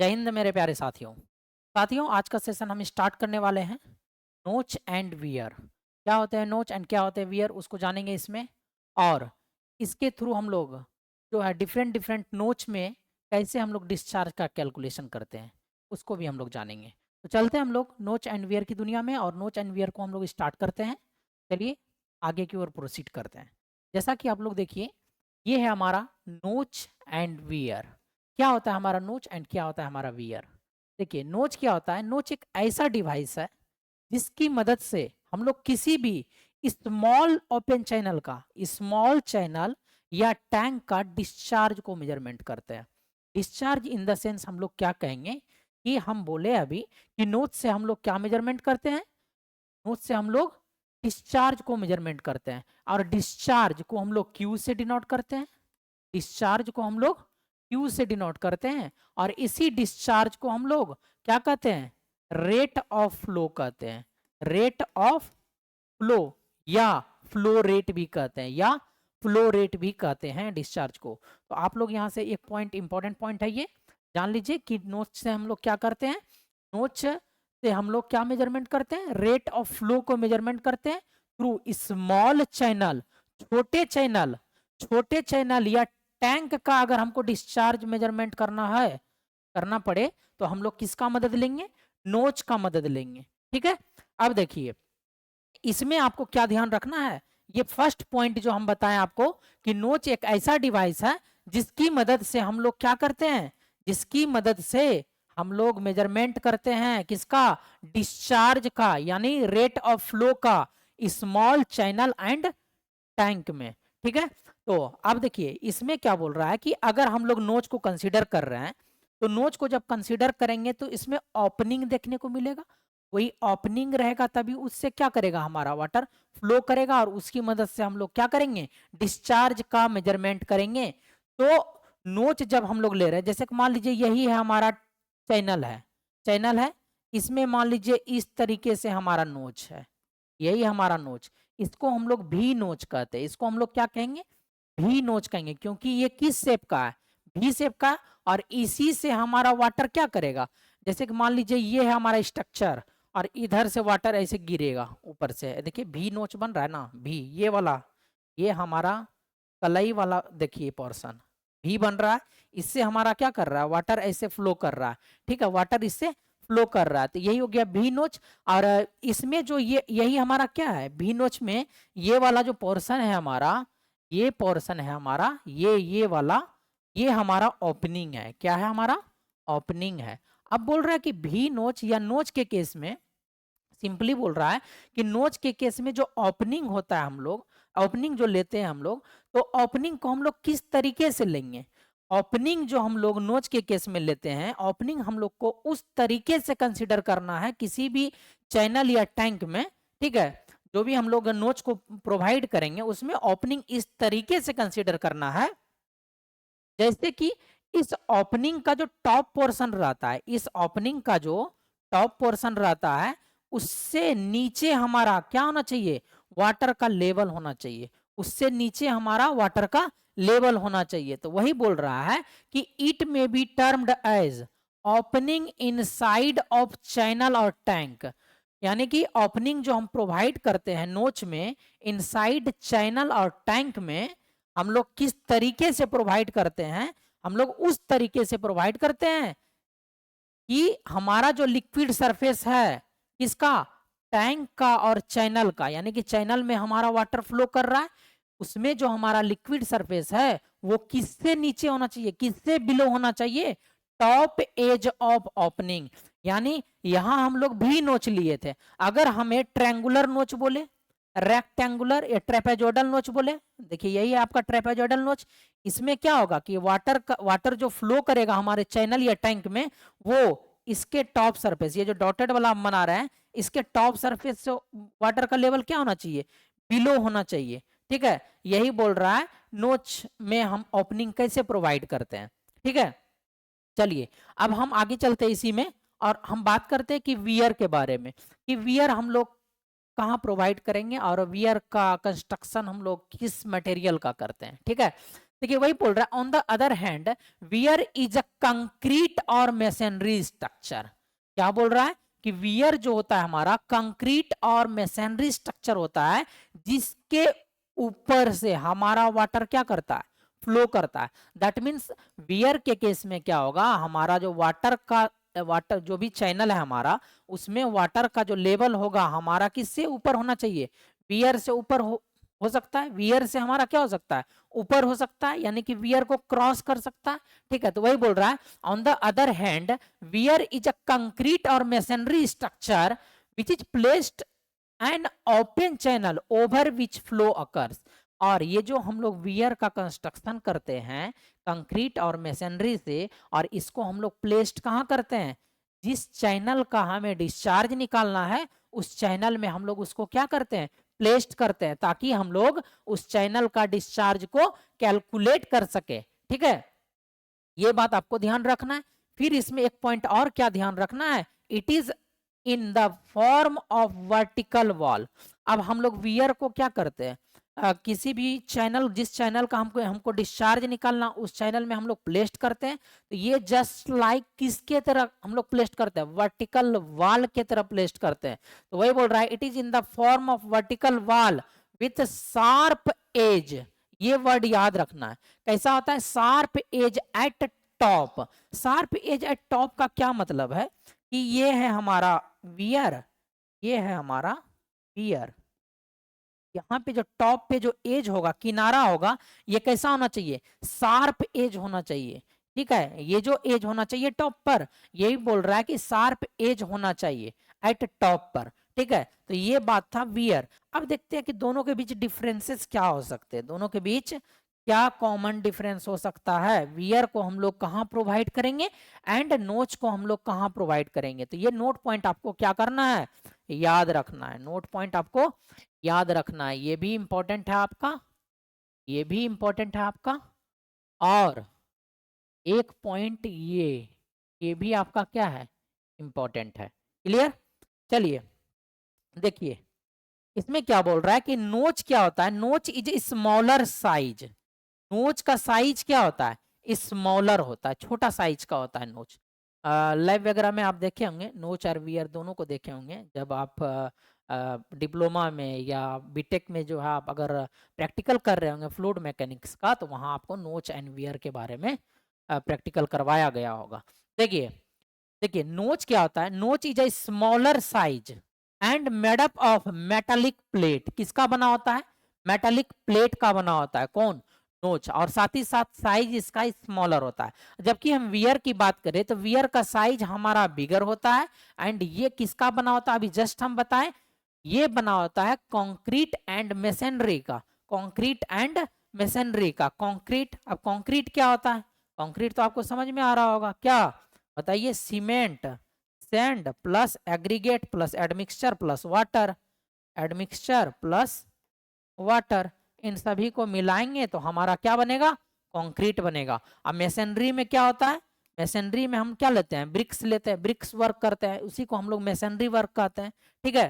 जय हिंद मेरे प्यारे साथियों। साथियों, आज का सेशन हम स्टार्ट करने वाले हैं नोच एंड वियर। क्या होते हैं नोच एंड क्या होते हैं वियर, उसको जानेंगे इसमें। और इसके थ्रू हम लोग जो है डिफरेंट डिफरेंट नोच में कैसे हम लोग डिस्चार्ज का कैलकुलेशन करते हैं, उसको भी हम लोग जानेंगे। तो चलते हैं हम लोग नोच एंड वियर की दुनिया में, और नोच एंड वियर को हम लोग स्टार्ट करते हैं। चलिए आगे की ओर प्रोसीड करते हैं। जैसा कि आप लोग देखिए, ये है हमारा नोच एंड वियर। क्या होता है हमारा नोच एंड क्या होता है हमारा वियर। देखिए नोच क्या होता है। नोच एक ऐसा डिवाइस है जिसकी मदद से हम लोग किसी भी स्मॉल ओपन चैनल का, स्मॉल चैनल या टैंक का डिस्चार्ज को मेजरमेंट करते हैं। डिस्चार्ज इन द सेंस हम लोग क्या कहेंगे कि हम बोले अभी कि नोच से हम लोग क्या मेजरमेंट करते हैं। नोच से हम लोग डिस्चार्ज को मेजरमेंट करते हैं, और डिस्चार्ज को हम लोग क्यू से डिनोट करते हैं। डिस्चार्ज को हम लोग क्यू से डिनोट करते हैं, और इसी डिस्चार्ज को हम लोग क्या कहते हैं, रेट ऑफ फ्लो कहते हैं। रेट ऑफ फ्लो या फ्लो रेट भी कहते हैं, या फ्लो रेट भी कहते हैं डिस्चार्ज को। तो आप लोग यहाँ से एक पॉइंट, इंपॉर्टेंट पॉइंट है ये, जान लीजिए कि नोच से हम लोग क्या करते हैं। नोच से हम लोग क्या मेजरमेंट करते हैं, रेट ऑफ फ्लो को मेजरमेंट करते हैं थ्रू स्मॉल चैनल। छोटे चैनल, छोटे चैनल या टैंक का अगर हमको डिस्चार्ज मेजरमेंट करना है, करना पड़े, तो हम लोग किसका मदद लेंगे, नोच का मदद लेंगे। ठीक है। अब देखिए इसमें आपको क्या ध्यान रखना है। ये फर्स्ट पॉइंट जो हम बताएं आपको कि नोच एक ऐसा डिवाइस है जिसकी मदद से हम लोग क्या करते हैं, जिसकी मदद से हम लोग मेजरमेंट करते हैं किसका, डिस्चार्ज का, यानी रेट ऑफ फ्लो का, स्मॉल चैनल एंड टैंक में। ठीक है। तो अब देखिए इसमें क्या बोल रहा है कि अगर हम लोग नोच को कंसीडर कर रहे हैं, तो नोच को जब कंसीडर करेंगे तो इसमें ओपनिंग देखने को मिलेगा। वही ओपनिंग रहेगा तभी उससे क्या करेगा, हमारा वाटर फ्लो करेगा, और उसकी मदद से हम लोग क्या करेंगे, डिस्चार्ज का मेजरमेंट करेंगे। तो नोच जब हम लोग ले रहे हैं, जैसे मान लीजिए यही है हमारा चैनल है, चैनल है, इसमें मान लीजिए इस तरीके से हमारा नोच है, यही हमारा नोच। इसको हम लोग भी नोच कहते हैं, इसको हम लोग क्या कहेंगे, भी नोच कहेंगे, क्योंकि ये किस शेप का है, भी शेप का। और इसी से हमारा वाटर क्या करेगा, जैसे कि मान लीजिए ये है हमारा स्ट्रक्चर, और इधर से वाटर ऐसे गिरेगा ऊपर से, देखिए भी नोच बन रहा है ना, भी ये वाला, ये हमारा कलई वाला, देखिए पोर्शन भी बन रहा है। इससे हमारा क्या कर रहा है, वाटर ऐसे फ्लो कर रहा है। ठीक है, वाटर इससे फ्लो कर रहा है, तो यही हो गया भी नोच। और इसमें जो ये यही हमारा क्या है, भी नोच में ये वाला जो पोर्शन है हमारा, ये पोर्शन है हमारा, ये वाला, ये हमारा ओपनिंग है। क्या है हमारा, ओपनिंग है। अब बोल रहा है कि भी नोच या नोच के केस में, सिंपली बोल रहा है कि नोच के केस में जो ओपनिंग होता है, हम लोग ओपनिंग जो लेते हैं हम लोग, तो ओपनिंग को हम लोग किस तरीके से लेंगे। ओपनिंग जो हम लोग नोच के केस में लेते हैं, ओपनिंग हम लोग को उस तरीके से कंसिडर करना है किसी भी चैनल या टैंक में। ठीक है, जो भी हम लोग नोच को प्रोवाइड करेंगे उसमें ओपनिंग इस तरीके से कंसिडर करना है, जैसे कि इस ओपनिंग का जो टॉप पोर्शन रहता है, इस ओपनिंग का जो टॉप पोर्शन रहता है, उससे नीचे हमारा क्या होना चाहिए, वाटर का लेवल होना चाहिए। उससे नीचे हमारा वाटर का लेवल होना चाहिए। तो वही बोल रहा है कि it may be termed as opening inside of channel और टैंक, यानी कि ओपनिंग जो हम प्रोवाइड करते हैं नोच में, इनसाइड चैनल और टैंक में हम लोग किस तरीके से प्रोवाइड करते हैं, हम लोग उस तरीके से प्रोवाइड करते हैं कि हमारा जो लिक्विड सरफेस है किसका, टैंक का और चैनल का, यानी कि चैनल में हमारा वाटर फ्लो कर रहा है, उसमें जो हमारा लिक्विड सरफेस है वो किससे नीचे होना चाहिए, किससे बिलो होना चाहिए, टॉप एज ऑफ ओपनिंग। यानी यहां हम लोग भी नोच लिए थे। अगर हमें ट्रायंगुलर नोच बोले, रेक्टेंगुलर या ट्रेपेजोइडल नोच बोले, देखिए यही है आपका ट्रेपेजोइडल नोच। इसमें क्या होगा कि वाटर जो फ्लो करेगा हमारे चैनल या टैंक में, वो इसके टॉप सरफेस, ये जो डॉटेड वाला हम बना रहे हैं, इसके टॉप सरफेस से वाटर का लेवल क्या होना चाहिए, बिलो होना चाहिए। ठीक है, यही बोल रहा है नोच में हम ओपनिंग कैसे प्रोवाइड करते हैं। ठीक है, चलिए अब हम आगे चलते हैं इसी में, और हम बात करते हैं कि वियर के बारे में, कि वियर हम लोग कहाँ प्रोवाइड करेंगे और वियर का कंस्ट्रक्शन हम लोग किस मटेरियल का करते हैं। ठीक है, देखिए वही बोल रहा है, on the other hand weir is a concrete और मेसनरी स्ट्रक्चर। क्या बोल रहा है कि वियर जो होता है हमारा कंक्रीट और मेसनरी स्ट्रक्चर होता है, जिसके ऊपर से हमारा वाटर क्या करता है, फ्लो करता है। दैट मीन्स वियर के केस में क्या होगा, हमारा जो वाटर जो भी चैनल है हमारा, उसमें वाटर का जो लेवल होगा हमारा किससे ऊपर होना चाहिए, वियर से ऊपर हो सकता है। वियर से हमारा क्या हो सकता है, ऊपर हो सकता है, यानी कि वियर को क्रॉस कर सकता है। ठीक है, तो वही बोल रहा है, on the other hand weir is a concrete और masonry structure which is placed an open channel over which flow occurs. और ये जो हम लोग वियर का कंस्ट्रक्शन करते हैं कंक्रीट और मेसनरी से, और इसको हम लोग प्लेस्ड कहाँ करते हैं, जिस चैनल का हमें डिस्चार्ज निकालना है उस चैनल में हम लोग उसको क्या करते हैं, प्लेस्ड करते हैं, ताकि हम लोग उस चैनल का डिस्चार्ज को कैलकुलेट कर सके। ठीक है, ये बात आपको ध्यान रखना है। फिर इसमें एक पॉइंट और क्या ध्यान रखना है, it is in the form of vertical wall. अब हम लोग वियर को क्या करते हैं, किसी भी चैनल, जिस चैनल का हमको डिस्चार्ज निकालना उस चैनल में हम लोग प्लेस्ड करते हैं। तो ये जस्ट लाइक किसके तरह हम लोग प्लेस्ड करते हैं, वर्टिकल वॉल के तरह प्लेस्ड करते हैं। तो वही बोल रहा है, it is in the form of vertical wall with sharp edge. ये वर्ड याद रखना है, कैसा होता है, sharp edge at top. Sharp edge at top का क्या मतलब है कि ये है हमारा वियर, ये है हमारा वियर, यहाँ पे जो टॉप पे जो एज होगा, किनारा होगा, ये कैसा होना चाहिए, शार्प एज होना चाहिए। ठीक है, ये जो एज होना चाहिए टॉप पर, यही बोल रहा है कि शार्प एज होना चाहिए एट टॉप पर। ठीक है, तो ये बात था वियर। अब देखते हैं कि दोनों के बीच डिफरेंसेस क्या हो सकते हैं, दोनों के बीच क्या कॉमन डिफरेंस हो सकता है। वियर को हम लोग कहाँ प्रोवाइड करेंगे एंड नोच को हम लोग कहाँ प्रोवाइड करेंगे। तो ये नोट पॉइंट आपको क्या करना है, याद रखना है। नोट पॉइंट आपको याद रखना है, ये भी इंपॉर्टेंट है आपका, ये भी इंपॉर्टेंट है आपका। और एक पॉइंट ये भी आपका क्या है, इंपॉर्टेंट है। क्लियर, चलिए देखिए इसमें क्या बोल रहा है कि नोच क्या होता है, नोच इज स्मॉलर साइज। नोच का साइज क्या होता है, स्मॉलर होता है, छोटा साइज का होता है नोच। लैब वगैरह में आप देखे होंगे नोच और वियर दोनों को देखे होंगे, जब आप डिप्लोमा में या बीटेक में जो है आप अगर प्रैक्टिकल कर रहे होंगे फ्लूइड मैकेनिक्स का, तो वहाँ आपको नोच एंड वियर के बारे में प्रैक्टिकल करवाया गया होगा। देखिए देखिए नोच क्या होता है, नोच is a smaller size and made up of metallic plate. किसका बना होता है, मेटालिक प्लेट का बना होता है कौन, नोच, और साथ ही साथ साइज इसका स्मॉलर होता है। जबकि हम वियर की बात करें तो वियर का साइज हमारा बिगर होता है। एंड ये किसका बना होता है, अभी जस्ट हम बताएं, ये बना होता है कंक्रीट एंड मेसनरी का, कंक्रीट एंड मेसनरी का। कंक्रीट, अब कंक्रीट क्या होता है, कंक्रीट तो आपको समझ में आ रहा होगा, क्या बताइए, cement, sand plus aggregate plus admixture plus water, admixture plus water, इन सभी को मिलाएंगे तो हमारा क्या बनेगा, कंक्रीट बनेगा। अब मेसनरी में क्या होता है, मेसनरी में हम क्या लेते हैं, ब्रिक्स लेते हैं, ब्रिक्स वर्क करते हैं, उसी को हम लोग मेसनरी वर्क कहते हैं। ठीक है,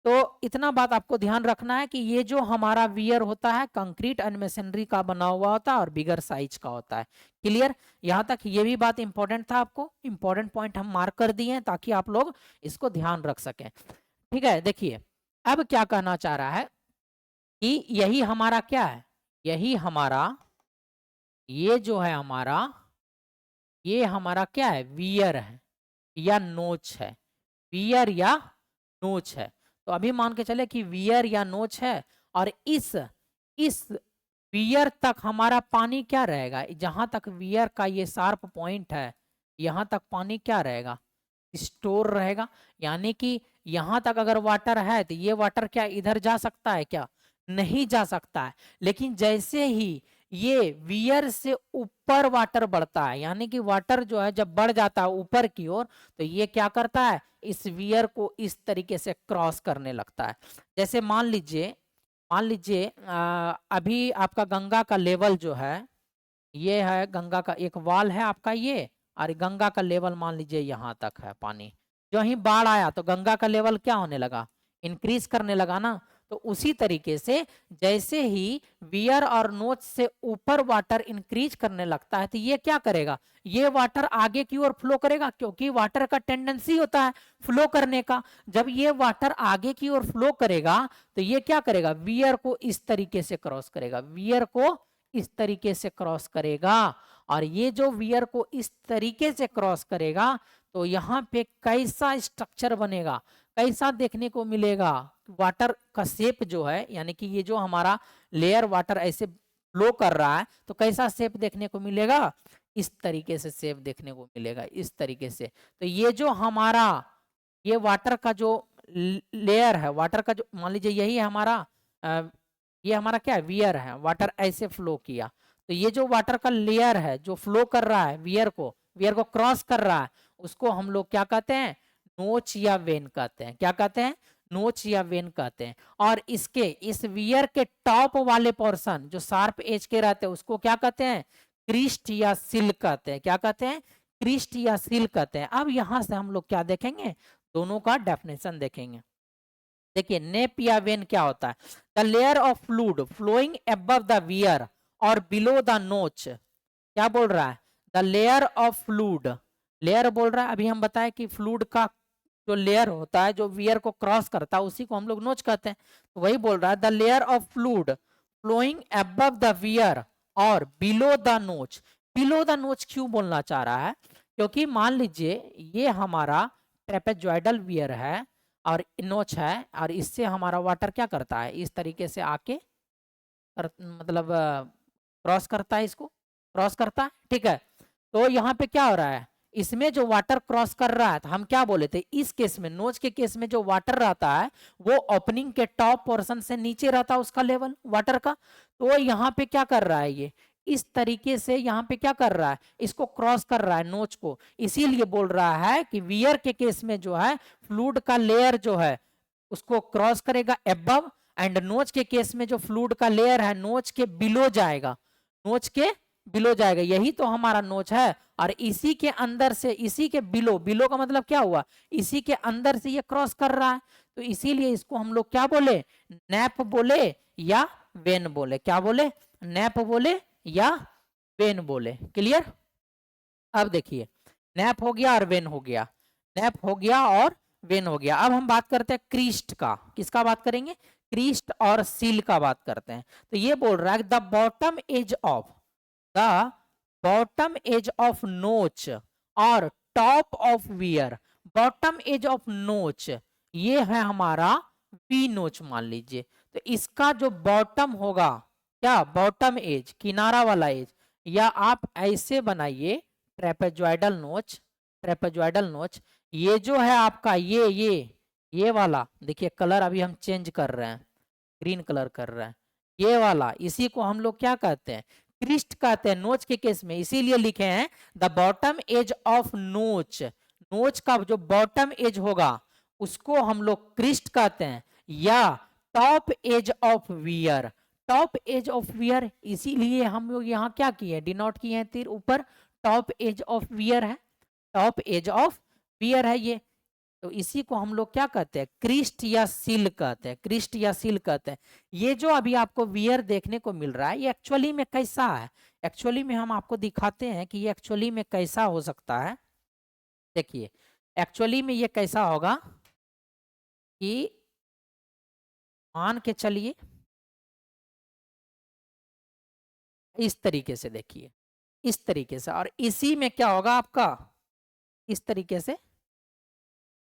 तो इतना बात आपको ध्यान रखना है कि ये जो हमारा वियर होता है कंक्रीट एंड मेसनरी का बना हुआ होता है और बिगर साइज का होता है। क्लियर, यहाँ तक ये भी बात इंपॉर्टेंट था, आपको इंपॉर्टेंट पॉइंट हम मार्क कर दिए हैं ताकि आप लोग इसको ध्यान रख सकें। ठीक है, देखिए अब क्या कहना चाह रहा है कि यही हमारा क्या है, यही हमारा, ये जो है हमारा, ये हमारा क्या है, वियर है या नोच है, वियर या नोच है। तो अभी मान के चले कि वियर या नोच है, और इस वियर तक हमारा पानी क्या रहेगा, जहां तक वियर का ये शार्प पॉइंट है यहां तक पानी क्या रहेगा, स्टोर रहेगा। यानी कि यहां तक अगर वाटर है तो ये वाटर क्या इधर जा सकता है, क्या नहीं जा सकता है। लेकिन जैसे ही ये वियर से ऊपर वाटर बढ़ता है, यानी कि वाटर जो है जब बढ़ जाता है ऊपर की ओर, तो ये क्या करता है, इस वियर को इस तरीके से क्रॉस करने लगता है। जैसे मान लीजिए अभी आपका गंगा का लेवल जो है, ये है गंगा का एक वाल है आपका ये, और गंगा का लेवल मान लीजिए यहाँ तक है पानी। जो ही बाढ़ आया तो गंगा का लेवल क्या होने लगा, इंक्रीज करने लगा ना। तो उसी तरीके से जैसे ही वियर और नोच से ऊपर वाटर इंक्रीज करने लगता है तो ये क्या करेगा, ये वाटर आगे की ओर फ्लो करेगा, क्योंकि वाटर का टेंडेंसी होता है फ्लो करने का। जब ये वाटर आगे की ओर फ्लो करेगा तो ये क्या करेगा, वियर को इस तरीके से क्रॉस करेगा, वियर को इस तरीके से क्रॉस करेगा। और ये जो वियर को इस तरीके से क्रॉस करेगा तो यहाँ पे कैसा स्ट्रक्चर बनेगा, कैसा देखने को मिलेगा, वाटर का शेप जो है, यानी कि ये जो हमारा लेयर वाटर ऐसे फ्लो कर रहा है तो कैसा शेप देखने को मिलेगा, इस तरीके से शेप देखने को मिलेगा, इस तरीके से। तो ये जो हमारा ये वाटर का जो लेयर है, वाटर का जो मान लीजिए यही है हमारा ये हमारा क्या है, वियर है, वाटर ऐसे फ्लो किया तो ये जो वाटर का लेयर है जो फ्लो कर रहा है वियर को क्रॉस कर रहा है, उसको हम लोग क्या कहते हैं, नोच या वेन कहते हैं। क्या कहते हैं, नोच या वेन कहते हैं। और इसके इस वियर के टॉप वाले पोर्शन जो शार्प एज के रहते हैं उसको क्या कहते हैं, क्रिस्ट या सिल कहते हैं। क्या कहते हैं, क्रिस्ट या सिल कहते हैं। अब यहां से हम लोग क्या देखेंगे, दोनों का डेफिनेशन देखेंगे। देखिए नेप या वेन क्या होता है, the layer of fluid flowing above the weir और बिलो द नोच। क्या बोल रहा है, the layer of fluid, layer बोल रहा है, अभी हम बताए कि फ्लूइड का जो लेयर होता है जो वियर को क्रॉस करता है उसी को हम लोग नोच कहते हैं। तो वही बोल रहा है the layer of fluid flowing above the weir और below the notch. Below the notch क्यों बोलना चाह रहा है, क्योंकि मान लीजिए ये हमारा ट्रेपेजॉइडल वियर है और नोच है और इससे हमारा वाटर क्या करता है, इस तरीके से आके मतलब क्रॉस करता है, इसको क्रॉस करता है, ठीक है। तो यहाँ पे क्या हो रहा है, इसमें जो वाटर क्रॉस कर रहा है, तो हम क्या बोले थे, इस केस में नोच के केस में जो वाटर रहता है वो ओपनिंग के टॉप पोर्शन से नीचे रहता है उसका लेवल वाटर का। तो यहाँ पे क्या कर रहा है, ये इस तरीके से यहाँ पे क्या कर रहा है, इसको क्रॉस कर रहा है नोच को। इसीलिए बोल रहा है कि वियर के केस में जो है फ्लूइड का लेयर जो है उसको क्रॉस करेगा एबव, एंड नोच के केस में जो फ्लूइड का लेयर है नोच के बिलो जाएगा, नोच के बिलो जाएगा। यही तो हमारा नोच है और इसी के अंदर से, इसी के बिलो, बिलो का मतलब क्या हुआ, इसी के अंदर से ये क्रॉस कर रहा है। तो इसीलिए इसको हम लोग क्या बोले, नैप बोले या वेन बोले। क्या बोले, नैप बोले या वेन बोले। क्लियर। अब देखिए नैप हो गया और वेन हो गया, नैप हो गया और वेन हो गया। अब हम बात करते हैं क्रीस्ट का। किसका बात करेंगे, क्रीस्ट और सील का बात करते हैं। तो ये बोल रहा है the bottom edge of, the bottom edge of notch और top of weir. Bottom edge of notch ये है हमारा वी नोच मान लीजिए। तो इसका जो बॉटम होगा, क्या बॉटम एज, किनारा वाला एज, या आप ऐसे बनाइए ट्रेपेजॉइडल नोच, ट्रेपेजॉइडल नोच। ये जो है आपका ये वाला देखिए, कलर अभी हम चेंज कर रहे हैं, ग्रीन कलर कर रहे हैं, ये वाला, इसी को हम लोग क्या कहते हैं, क्रिस्ट कहते हैं नोच के केस में। इसीलिए लिखे हैं द बॉटम एज ऑफ नोच। नोच का जो बॉटम एज होगा उसको हम लोग क्रिस्ट कहते हैं, या top edge of weir, top edge of weir. इसीलिए हम लोग यहाँ क्या किए, डिनोट किए हैं तीर ऊपर, टॉप एज ऑफ वियर है, टॉप एज ऑफ वियर है ये। तो इसी को हम लोग क्या कहते हैं, क्रिस्ट या सील कहते हैं, क्रिस्ट या सील कहते हैं। ये जो अभी आपको वियर देखने को मिल रहा है ये एक्चुअली में कैसा है, एक्चुअली में हम आपको दिखाते हैं कि ये एक्चुअली में कैसा हो सकता है। देखिए एक्चुअली में ये कैसा होगा कि मान के चलिए इस तरीके से, देखिए इस तरीके से, और इसी में क्या होगा आपका, इस तरीके से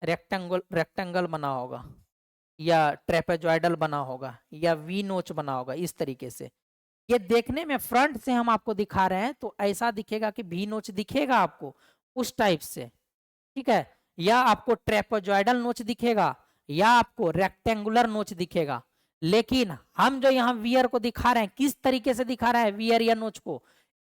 रेक्टेंगल बना होगा या ट्रेपेजॉइडल बना होगा या वी नोच बना होगा इस तरीके से। ये देखने में फ्रंट से हम आपको दिखा रहे हैं तो ऐसा दिखेगा कि वी नोच दिखेगा आपको उस टाइप से, ठीक है, या आपको ट्रेपेजॉइडल नोच दिखेगा या आपको रेक्टेंगुलर नोच दिखेगा। लेकिन हम जो यहाँ वियर को दिखा रहे हैं किस तरीके से दिखा रहे हैं, वियर या नोच को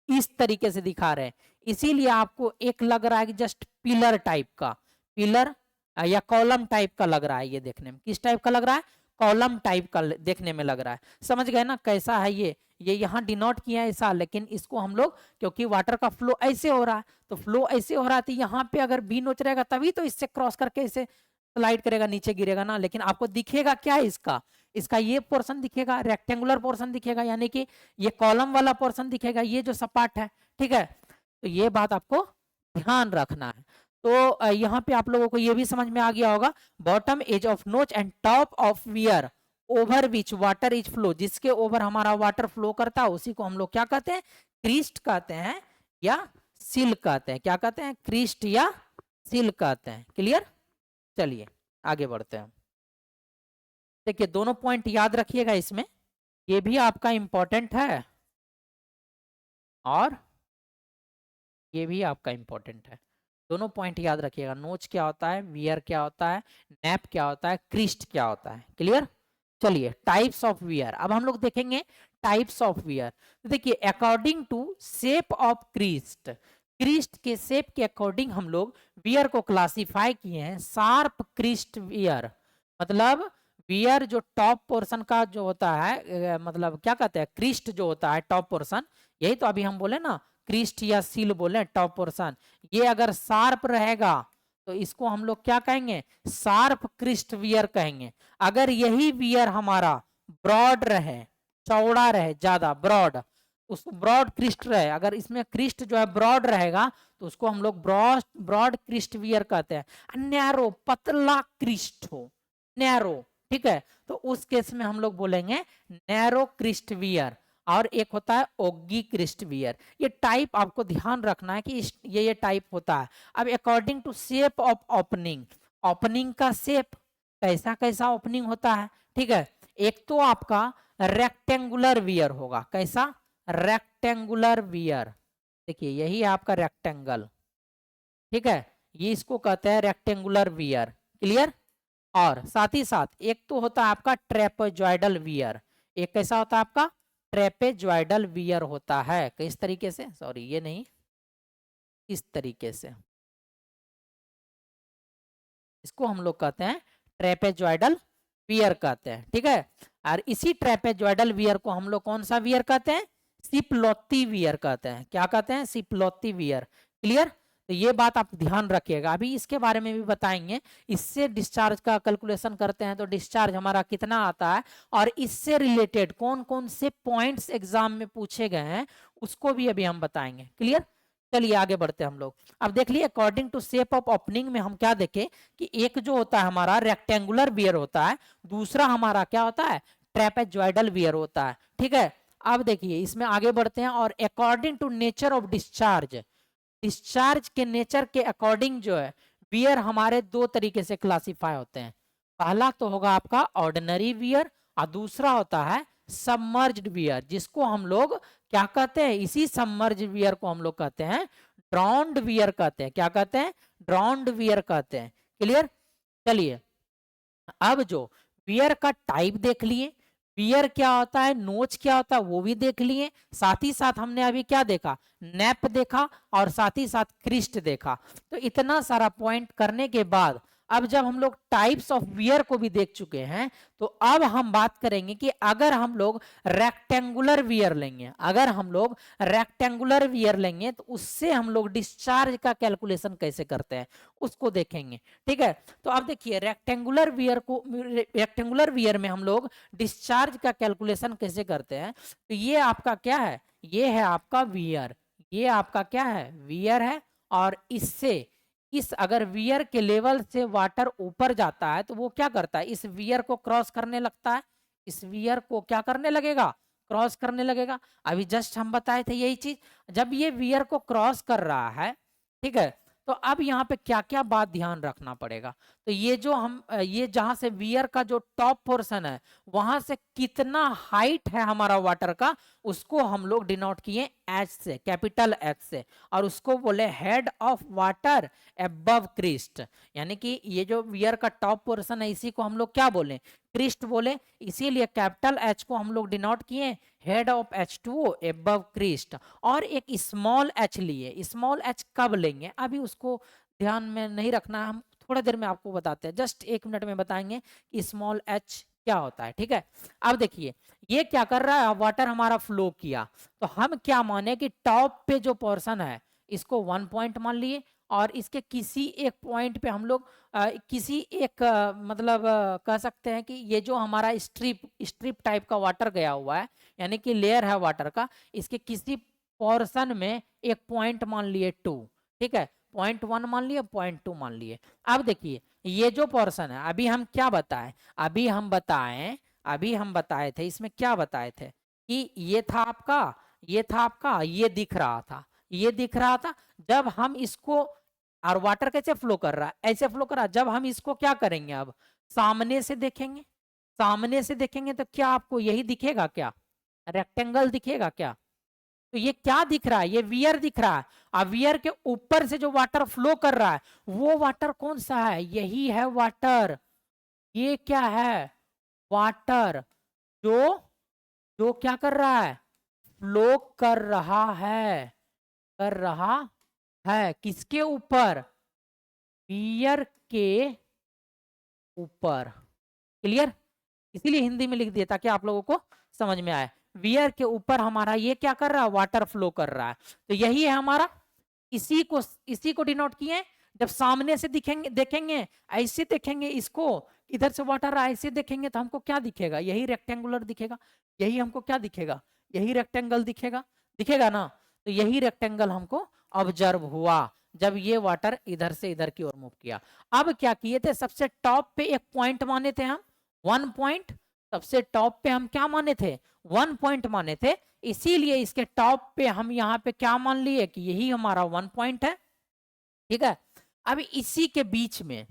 इस तरीके से दिखा रहे हैं। इसीलिए आपको एक लग रहा है कि जस्ट पिलर टाइप का, पिलर या कॉलम टाइप का लग रहा है। ये देखने में किस टाइप का लग रहा है, कॉलम टाइप का देखने में लग रहा है। समझ गए ना कैसा है ये यहाँ डिनोट किया है ऐसा, लेकिन इसको हम लोग क्योंकि वाटर का फ्लो ऐसे हो रहा है तो फ्लो ऐसे हो रहा है तो यहाँ पे अगर बी नोच रहेगा तभी तो इससे क्रॉस करके इसे स्लाइड करेगा, नीचे गिरेगा ना। लेकिन आपको दिखेगा क्या है इसका, इसका ये पोर्शन दिखेगा, रेक्टेंगुलर पोर्शन दिखेगा, यानी कि ये कॉलम वाला पोर्शन दिखेगा, ये जो सपाट है, ठीक है। तो ये बात आपको ध्यान रखना है। तो यहाँ पे आप लोगों को ये भी समझ में आ गया होगा, बॉटम एज ऑफ नोच and top of wear over which water is flow, जिसके ओवर हमारा वाटर फ्लो करता है उसी को हम लोग क्या कहते हैं, क्रीस्ट कहते हैं या सिल कहते हैं। क्या कहते हैं, क्रीस्ट या सिल कहते हैं। क्लियर, चलिए आगे बढ़ते हैं। देखिए दोनों पॉइंट याद रखिएगा इसमें, ये भी आपका इंपॉर्टेंट है और ये भी आपका इंपॉर्टेंट है। दोनों पॉइंट याद रखिएगा, नोच क्या होता है, वियर क्या होता है, नैप क्या होता है, क्रीस्ट क्या होता है। क्लियर, चलिए टाइप्स ऑफ वियर अब हम लोग देखेंगे। टाइप्स ऑफ वियर, तो देखिए according to shape of crest, crest के शेप के अकॉर्डिंग हम लोग वियर को क्लासिफाई किए हैं। शार्प क्रीस्ट वियर, मतलब वियर जो टॉप पोर्शन का जो होता है, मतलब क्या कहते हैं, क्रीस्ट जो होता है टॉप पोर्शन, यही तो अभी हम बोले ना, क्रीस्ट या सील बोले टॉप पोर्शन, ये अगर शार्प रहेगा तो इसको हम लोग क्या कहेंगे, शार्प क्रिस्ट वियर कहेंगे। अगर यही वियर हमारा ब्रॉड रहे, चौड़ा रहे, ज्यादा ब्रॉड, उस ब्रॉड क्रिस्ट रहे, अगर इसमें क्रिस्ट जो है ब्रॉड रहेगा तो उसको हम लोग ब्रॉड क्रिस्ट वियर कहते हैं। नैरो, पतला क्रिस्ट हो, नैरो, ठीक है, तो उस केस में हम लोग बोलेंगे नैरो क्रिस्ट वियर। और एक होता है ओगी क्रिस्ट वियर। ये टाइप आपको ध्यान रखना है कि ये टाइप होता है। अब according to shape of opening, opening का शेप कैसा कैसा ओपनिंग होता है, ठीक है। एक तो आपका रेक्टेंगुलर वियर होगा, कैसा, रेक्टेंगुलर वियर, देखिए यही आपका रेक्टेंगल, ठीक है, ये इसको कहते हैं रेक्टेंगुलर वियर। क्लियर, और साथ ही साथ एक तो होता है आपका ट्रेपेजॉइडल वियर। एक कैसा होता है आपका, ट्रेपेजॉइडल वियर होता है। किस तरीके से, सॉरी ये नहीं, इस तरीके से, इसको हम लोग कहते हैं ट्रेपेजॉइडल वियर कहते हैं, ठीक है। और इसी ट्रेपेजॉइडल वियर को हम लोग कौन सा वियर कहते हैं, सिपलोती वियर कहते हैं। क्या कहते हैं, सिपलोती वियर। क्लियर, तो ये बात आप ध्यान रखिएगा, अभी इसके बारे में भी बताएंगे। इससे डिस्चार्ज का कैलकुलेशन करते हैं तो डिस्चार्ज हमारा कितना आता है, और इससे रिलेटेड कौन कौन से पॉइंट्स एग्जाम में पूछे गए हैं उसको भी अभी हम बताएंगे। क्लियर, चलिए आगे बढ़ते हैं हम लोग। अब देख लिए according to shape of opening में हम क्या देखे कि एक जो होता है हमारा रेक्टेंगुलर वियर होता है, दूसरा हमारा क्या होता है, ट्रेपेजॉइडल वियर होता है, ठीक है। अब देखिए इसमें आगे बढ़ते हैं, और according to nature of discharge, discharge के नेचर के अकॉर्डिंग जो है वियर हमारे दो तरीके से क्लासिफाई होते हैं। पहला तो होगा आपका ऑर्डिनरी वियर, और दूसरा होता है सबमर्ज्ड वियर, जिसको हम लोग क्या कहते हैं, इसी सबमर्ज्ड वियर को हम लोग कहते हैं ड्राउन्ड वियर कहते हैं। क्या कहते हैं, ड्राउन्ड वियर कहते हैं। क्लियर, चलिए अब जो वियर का टाइप देख लिए, वियर क्या होता है, नोच क्या होता है वो भी देख लिए, साथ ही साथ हमने अभी क्या देखा, नैप देखा, और साथ ही साथ क्रिस्ट देखा। तो इतना सारा पॉइंट करने के बाद अब जब हम लोग टाइप्स ऑफ वियर को भी देख चुके हैं, तो अब हम बात करेंगे कि अगर हम लोग रेक्टेंगुलर वियर लेंगे, अगर हम लोग रेक्टेंगुलर वियर लेंगे तो उससे हम लोग डिस्चार्ज का कैलकुलेशन कैसे करते हैं उसको देखेंगे, ठीक है। तो अब देखिए रेक्टेंगुलर वियर में हम लोग डिस्चार्ज का कैलकुलेशन कैसे करते हैं। तो ये आपका क्या है, ये है आपका वियर, ये आपका क्या है, वियर है। और इससे इस अगर वियर के लेवल से वाटर ऊपर जाता है तो वो क्या करता है, इस वियर को क्रॉस करने लगता है, इस वियर को क्या करने लगेगा, क्रॉस करने लगेगा। अभी जस्ट हम बताए थे यही चीज, जब ये वियर को क्रॉस कर रहा है, ठीक है, तो अब यहाँ पे क्या क्या बात ध्यान रखना पड़ेगा। तो ये जो हम ये जहां से वियर का जो टॉप पोर्शन है वहां से कितना हाइट है हमारा वाटर का, उसको हम लोग डिनोट किए एच से, कैपिटल एच से, और उसको बोले head of water above crest. यानी कि ये जो वियर का टॉप पोर्शन है इसी को हम लोग क्या बोले, क्रिस्ट बोले, इसीलिए कैपिटल एच को हम लोग डिनोट किए head of H2O above crest. और एक स्मॉल एच लिए, स्मॉल एच कब लेंगे अभी उसको ध्यान में नहीं रखना, हम थोड़ा देर में आपको बताते हैं, जस्ट 1 मिनट में बताएंगे कि स्मॉल एच क्या होता है, ठीक है। अब देखिए ये क्या कर रहा है, वाटर हमारा फ्लो किया, तो हम क्या माने कि टॉप पे जो पोर्शन है इसको 1 पॉइंट मान लिए, और इसके किसी एक पॉइंट पे हम लोग किसी एक मतलब कह सकते हैं कि ये जो हमारा स्ट्रिप टाइप का वाटर गया हुआ है, यानी कि लेयर है वाटर का, इसके किसी पोर्शन में एक पॉइंट मान लिए 2, ठीक है, पॉइंट 1 मान लिए, पॉइंट 2 मान लिए। अब देखिए ये जो पोर्शन है, अभी हम क्या बताएं, अभी हम बताए थे, इसमें क्या बताए थे कि ये था आपका, ये दिख रहा था, ये दिख रहा था। जब हम इसको, और वाटर कैसे फ्लो कर रहा है, ऐसे फ्लो कर रहा है। जब हम इसको क्या करेंगे, अब सामने से देखेंगे, सामने से देखेंगे तो क्या आपको यही दिखेगा, क्या रेक्टेंगल दिखेगा क्या? तो ये क्या दिख रहा है, ये वियर दिख रहा है। अब वियर के ऊपर से जो वाटर फ्लो कर रहा है, वो वाटर कौन सा है, यही है वाटर। ये क्या है, वाटर जो जो क्या कर रहा है, फ्लो कर रहा है, कर रहा है किसके ऊपर, वियर के ऊपर। क्लियर, इसीलिए हिंदी में लिख दिया ताकि आप लोगों को समझ में आए। वियर के ऊपर हमारा ये क्या कर रहा है, वाटर फ्लो कर रहा है। तो यही है हमारा, इसी को डिनोट किए। जब सामने से दिखेंगे, देखेंगे ऐसे देखेंगे इसको, इधर से वाटर ऐसे देखेंगे तो हमको क्या दिखेगा, यही रेक्टेंगुलर दिखेगा, यही हमको क्या दिखेगा, यही रेक्टेंगल दिखेगा, दिखेगा ना। तो यही रेक्टेंगल हमको ऑब्जर्व हुआ जब ये वाटर इधर से इधर की ओर मूव किया। अब क्या किए थे, सबसे टॉप पे एक पॉइंट माने थे हम, 1 पॉइंट। सबसे टॉप पे हम क्या माने थे, 1 पॉइंट माने थे। इसीलिए इसके टॉप पे हम यहाँ पे क्या मान लिए कि यही हमारा 1 पॉइंट है, ठीक है। अब इसी के बीच में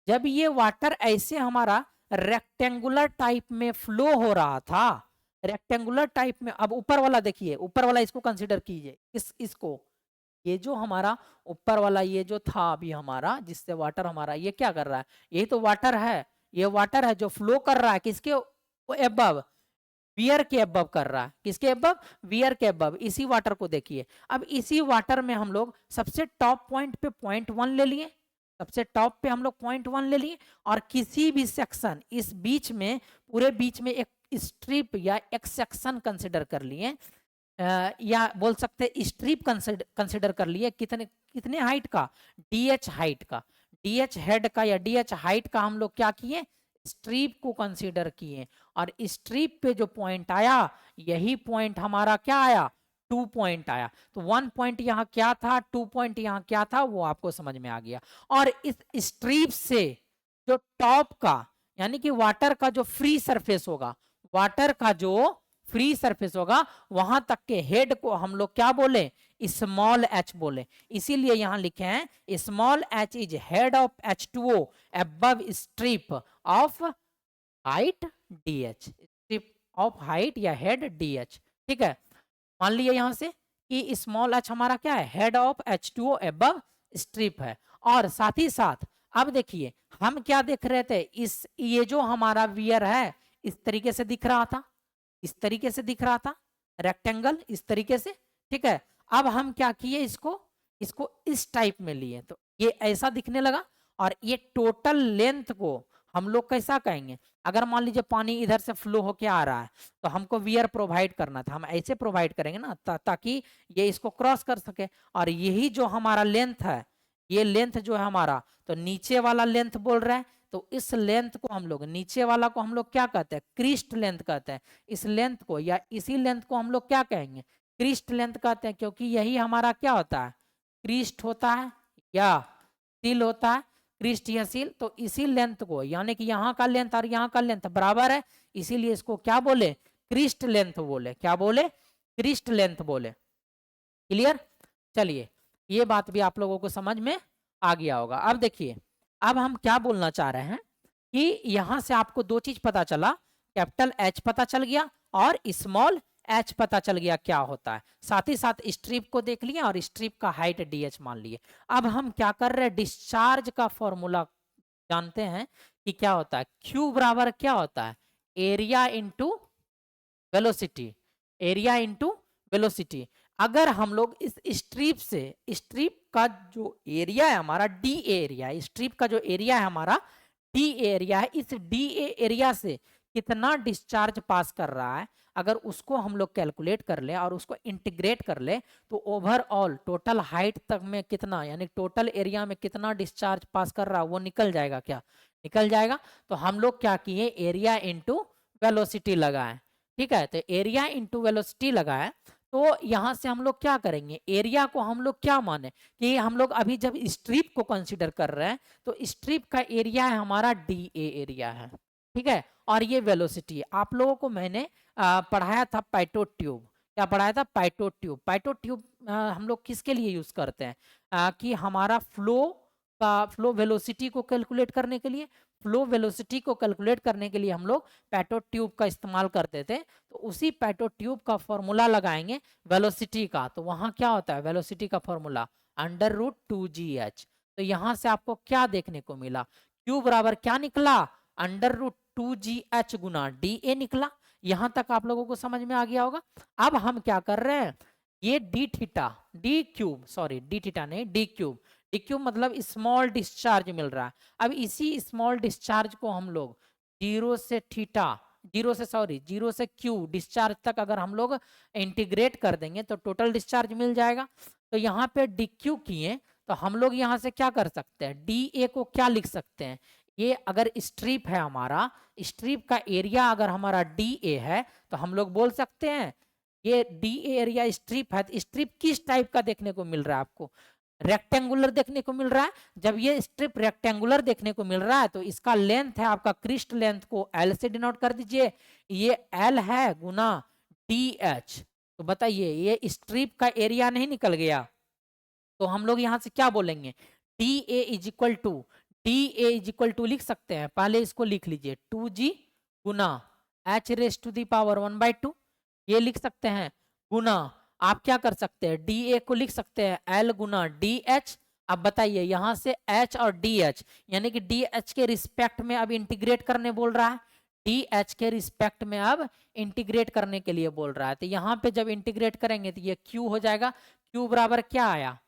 जब ये वाटर ऐसे हमारा रेक्टेंगुलर टाइप में फ्लो हो रहा था, रेक्टेंगुलर टाइप में, अब ऊपर वाला देखिए, ऊपर वाला इसको कंसीडर कीजिए, इसको, ये जो हमारा ऊपर वाला ये जो था अभी हमारा, जिससे वाटर हमारा ये क्या कर रहा है, यही तो वाटर है, ये वाटर है जो फ्लो कर रहा है किसके अबव, वियर के अबव कर रहा है, किसके अबव, वियर के अबव। इसी वाटर को देखिए, अब इसी वाटर में हम लोग सबसे टॉप पॉइंट पे पॉइंट 1 ले लिए, सबसे टॉप पे हम लोग पॉइंट 1 ले लिए, और किसी भी सेक्शन इस बीच में, पूरे बीच में एक स्ट्रिप या एक सेक्शन कंसिडर कर लिए, या बोल सकते स्ट्रिप कंसिडर कर लिए, कितने कितने हाइट का, डीएच हाइट का, डीएच हेड का या डीएच हाइट का हम लोग क्या किए, स्ट्रिप को कंसीडर किए। और स्ट्रिप पे जो पॉइंट आया, यही पॉइंट हमारा क्या आया, 2 पॉइंट आया। तो 1 पॉइंट यहाँ क्या था, 2 पॉइंट यहाँ क्या था, वो आपको समझ में आ गया। और इस स्ट्रिप से जो टॉप का, यानी कि वाटर का जो फ्री सरफेस होगा, वाटर का जो फ्री सरफेस होगा, वहां तक के हेड को हम लोग क्या बोले, स्मॉल एच बोले। इसीलिए यहां लिखे हैं small H is head of H2O above strip of height DH, strip of height या हेड DH, ठीक है। मान लिया यहां से कि स्मॉल एच हमारा क्या है, head of H2O above strip है। और साथ ही साथ अब देखिए हम क्या देख रहे थे, इस ये जो हमारा वियर है इस तरीके से दिख रहा था, इस तरीके से दिख रहा था, रेक्टेंगल इस तरीके से, ठीक है। अब हम क्या किए, इसको इसको इस टाइप में लिए तो ये ऐसा दिखने लगा। और ये टोटल लेंथ को हम लोग कैसा कहेंगे, अगर मान लीजिए पानी इधर से फ्लो होके आ रहा है तो हमको वियर प्रोवाइड करना था, हम ऐसे प्रोवाइड करेंगे ना ताकि ये इसको क्रॉस कर सके। और यही जो हमारा लेंथ है, ये लेंथ जो है हमारा, तो नीचे वाला लेंथ बोल रहा है, तो इस लेंथ को हम लोग, नीचे वाला को हम लोग क्या कहते हैं, क्रिस्ट लेंथ कहते हैं। इस लेंथ को या इसी लेंथ को हम लोग क्या कहेंगे, क्रिस्ट लेंथ कहते हैं, क्योंकि यही हमारा क्या होता है, क्रिस्ट होता है या सील होता है, क्रिस्ट या सील। तो इसी लेंथ को, यानी कि यहाँ का लेंथ और यहाँ का लेंथ बराबर है, इसीलिए इसको क्या बोले, क्रिस्ट लेंथ बोले, क्या बोले, क्रिस्ट लेंथ बोले। क्लियर, चलिए ये बात भी आप लोगों को समझ में आ गया होगा। अब देखिए, अब हम क्या बोलना चाह रहे हैं कि यहां से आपको 2 चीज पता चला, कैपिटल H पता चल गया और स्मॉल h पता चल गया क्या होता है। साथ ही साथ स्ट्रिप को देख लिया और स्ट्रिप का हाइट DH मान लिए। अब हम क्या कर रहे हैं, डिस्चार्ज का फॉर्मूला जानते हैं कि क्या होता है, Q बराबर क्या होता है, area into velocity, area into velocity. अगर हम लोग इस स्ट्रिप से, स्ट्रिप का जो एरिया है हमारा डी एरिया है, स्ट्रिप का जो एरिया है हमारा डी एरिया है, इस डी एरिया से कितना डिस्चार्ज पास कर रहा है, अगर उसको हम लोग कैलकुलेट कर ले और उसको इंटीग्रेट कर ले तो ओवरऑल टोटल हाइट तक में कितना, यानी टोटल एरिया में कितना डिस्चार्ज पास कर रहा है वो निकल जाएगा। क्या निकल जाएगा? तो हम लोग क्या किए, एरिया इंटू वेलोसिटी लगाए। ठीक है, तो एरिया इंटू वेलोसिटी लगाए। तो यहाँ से हम लोग क्या करेंगे, एरिया को हम लोग क्या माने कि हम लोग अभी जब स्ट्रिप को कंसिडर कर रहे हैं तो स्ट्रिप का एरिया है हमारा डी ए एरिया है। ठीक है, और ये वेलोसिटी आप लोगों को मैंने पढ़ाया था पाइटो ट्यूब। क्या पढ़ाया था? पाइटो ट्यूब। पाइटो ट्यूब हम लोग किसके लिए यूज करते हैं? कि हमारा फ्लो वेलोसिटी को कैलकुलेट करने के लिए, फ्लो वेलोसिटी को कैलकुलेट करने के लिए हम लोग पैटो ट्यूब का इस्तेमाल करते थे। तो उसी पैटो ट्यूब का फॉर्मूला लगाएंगे वेलोसिटी का। तो वहां क्या होता है वेलोसिटी का फॉर्मूला? √2gh। तो यहां से आपको क्या देखने को मिला? Q बराबर क्या निकला? √2gh गुना DA निकला। यहां तक आप लोगों को समझ में आ गया होगा। अब हम क्या कर रहे हैं, ये D theta, D cube, sorry D theta नहीं, डी क्यूब। डी क्यूब मतलब स्मॉल डिस्चार्ज मिल रहा है। अब इसी स्मॉल डिस्चार्ज को हम लोग जीरो से थीटा, जीरो से क्यू डिस्चार्ज तक अगर हम लोग इंटीग्रेट कर देंगे तो टोटल डिस्चार्ज मिल जाएगा। तो यहाँ पे डी क्यू किए तो हम लोग यहाँ से क्या कर सकते हैं, डी ए को क्या लिख सकते हैं, ये अगर स्ट्रिप है हमारा, स्ट्रिप का एरिया अगर हमारा डी ए है तो हम लोग बोल सकते हैं ये डी एरिया स्ट्रिप है। तो स्ट्रिप किस टाइप का देखने को मिल रहा है आपको? रेक्टेंगुलर देखने को मिल रहा है। जब ये स्ट्रिप रेक्टेंगुलर देखने को मिल रहा है तो इसका लेंथ है आपका, क्रिस्ट लेंथ को एल से डिनोट कर दीजिए। ये एल है गुना डी एच। तो बताइए ये स्ट्रिप का एरिया नहीं निकल गया? तो हम लोग यहां से क्या बोलेंगे, D A is equal to, D A is equal to लिख सकते हैं, पहले इसको लिख लीजिए 2g गुना H raise to the power 1/2, ये लिख सकते हैं, गुना आप क्या कर सकते हैं, डी ए को लिख सकते हैं एल गुना डी एच। अब बताइए यहां से एच और डी एच, यानी कि डी एच के रिस्पेक्ट में अब इंटीग्रेट करने बोल रहा है, डी एच के रिस्पेक्ट में अब इंटीग्रेट करने के लिए बोल रहा है। तो यहाँ पे जब इंटीग्रेट करेंगे तो ये क्यू हो जाएगा। क्यू बराबर क्या आया,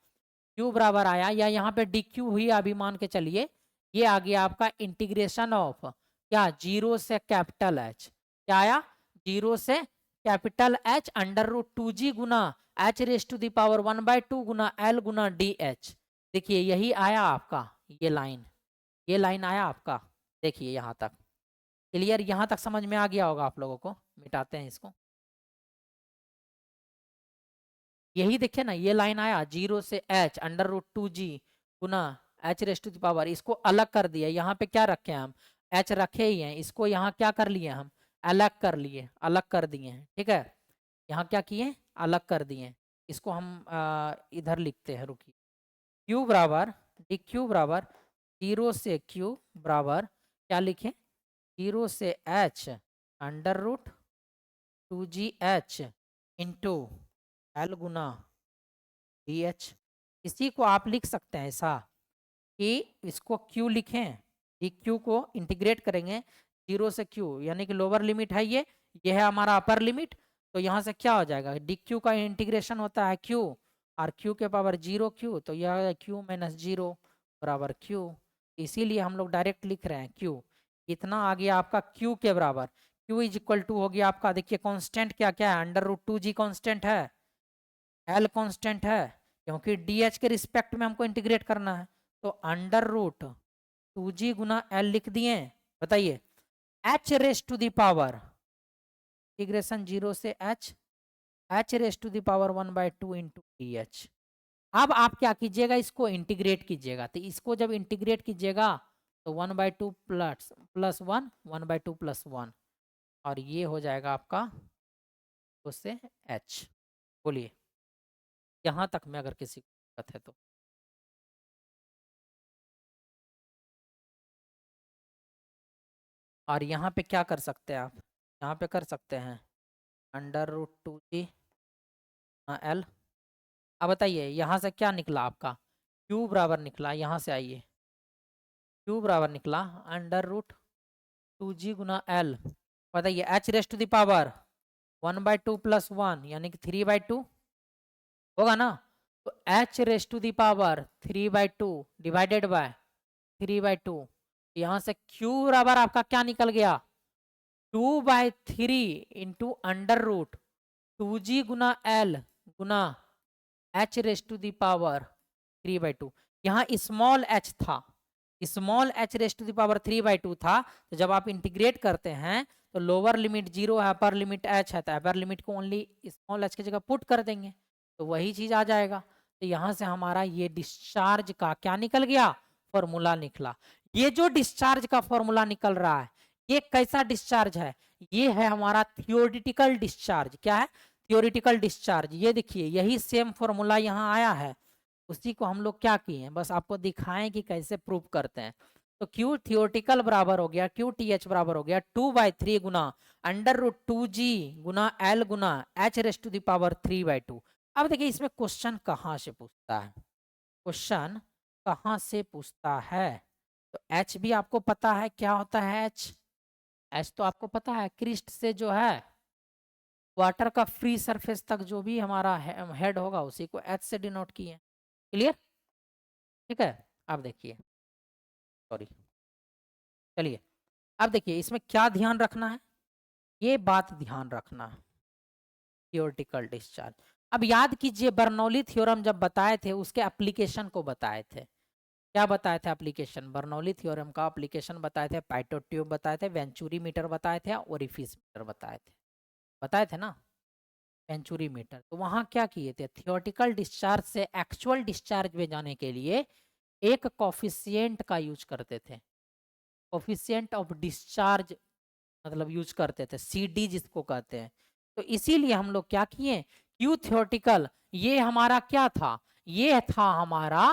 क्यू बराबर आया, या यहाँ पे डी क्यू हुई अभी मान के चलिए, ये आ गया आपका इंटीग्रेशन ऑफ क्या, जीरो से कैपिटल एच, क्या आया, जीरो से कैपिटल एच √2g गुना H raise to the power 1/2 गुना एल गुना डी एच। देखिए यही आया आपका, ये लाइन आया आपका। देखिए यहाँ तक क्लियर, यहाँ तक समझ में आ गया होगा आप लोगों को। मिटाते हैं इसको, यही देखिए ना, ये लाइन आया जीरो से एच √2g गुना H raise to the power, इसको अलग कर दिया। यहाँ पे क्या रखे हैं हम, एच रखे ही हैं, इसको यहाँ क्या कर लिए हम, अलग कर लिए, अलग कर दिए हैं। ठीक है, यहाँ क्या किए, अलग कर दिए। इसको हम इधर लिखते हैं, रुकिए। क्यू बराबर डी क्यू बराबर जीरो से क्यू बराबर क्या लिखे, जीरो से एच √2gh इंटू एल गुना डी एच। इसी को आप लिख सकते हैं ऐसा कि इसको क्यू लिखें, डी क्यू को इंटीग्रेट करेंगे जीरो से क्यू, यानी कि लोअर लिमिट है ये है हमारा अपर लिमिट। तो यहाँ से क्या हो जाएगा, डी क्यू का इंटीग्रेशन होता है क्यू, और क्यू के पावर जीरो क्यू, तो यह क्यू माइनस जीरो बराबर क्यू। इसीलिए हम लोग डायरेक्ट लिख रहे हैं क्यू। इतना आ गया आपका क्यू के बराबर। क्यू इज इक्वल टू हो गया आपका, देखिए कांस्टेंट क्या क्या है, √2g कांस्टेंट है, एल कांस्टेंट है, क्योंकि डी एच के रिस्पेक्ट में हमको इंटीग्रेट करना है। तो √2g गुना एल लिख दिए। बताइए H raise to the power, integration zero से H raise to the power 1/2 into D H. अब आप क्या कीजिएगा, इसको इंटीग्रेट कीजिएगा। तो इसको जब इंटीग्रेट कीजिएगा तो 1/2 प्लस 1/2 प्लस 1, और ये हो जाएगा आपका उससे एच। बोलिए यहाँ तक में अगर किसी को दिक्कत है तो। और यहाँ पे क्या कर सकते हैं आप, यहाँ पे कर सकते हैं √2g एल। अब बताइए यहाँ से क्या निकला आपका, क्यू बराबर निकला, यहाँ से आइए, क्यू बराबर निकला √2g गुना एल। बताइए H raise to the power 1/2 plus 1 यानी कि 3/2 होगा ना। तो H raise to the power 3/2 divided by 3/2, यहाँ से क्यू बराबर आपका क्या निकल गया, 2/3 इंटू अंडर रूट 2g गुना एल गुना h raise to the power 3/2। यहाँ स्मॉल h था, small h raise to the power 3/2 था। तो जब आप इंटीग्रेट करते हैं तो लोअर लिमिट 0 है, अपर लिमिट h है, तो अपर लिमिट को ओनली स्मॉल h की जगह पुट कर देंगे तो वही चीज आ जाएगा। तो यहाँ से हमारा ये डिस्चार्ज का क्या निकल गया, फॉर्मूला निकला। ये जो डिस्चार्ज का फॉर्मूला निकल रहा है ये कैसा डिस्चार्ज है, ये है हमारा थियोरिटिकल डिस्चार्ज। क्या है, थियोरिटिकल डिस्चार्ज। ये देखिए यही सेम फॉर्मूला यहाँ आया है, उसी को हम लोग क्या किए हैं, बस आपको दिखाएं कि कैसे प्रूव करते हैं। तो क्यू थियोरिटिकल बराबर हो गया, क्यू टी एच बराबर हो गया 2/3 गुना अंडर रूट 2g गुना एल गुना h raise to the power 3/2। अब देखिए इसमें क्वेश्चन कहाँ से पूछता है, क्वेश्चन कहाँ से पूछता है। तो h भी आपको पता है क्या होता है, h तो आपको पता है क्रिस्ट से जो है वाटर का फ्री सरफेस तक जो भी हमारा हेड होगा उसी को h से डिनोट किए। क्लियर, ठीक है। अब देखिए, सॉरी, चलिए अब देखिए इसमें क्या ध्यान रखना है, ये बात ध्यान रखना है, थियोरेटिकल डिस्चार्ज। अब याद कीजिए बर्नौली थ्योरम जब बताए थे उसके एप्लीकेशन को बताए थे। क्या बताए थे एप्लीकेशन, बर्नौली थ्योरम का एप्लीकेशन बताए थे, पाइटो ट्यूब बताए थे, वेंचुरी मीटर बताए थे, ओरिफिस मीटर बताए थे ना, वेंचुरी मीटर। तो वहां क्या किए थे, थियोरेटिकल डिस्चार्ज से एक्चुअल डिस्चार्ज में जाने के लिए एक कॉफिशिएंट का यूज करते थे, कॉफिशिएंट ऑफ डिस्चार्ज मतलब यूज करते थे, CD जिसको कहते हैं। तो इसीलिए हम लोग क्या किए, क्यू थियोरेटिकल, ये हमारा क्या था, ये था हमारा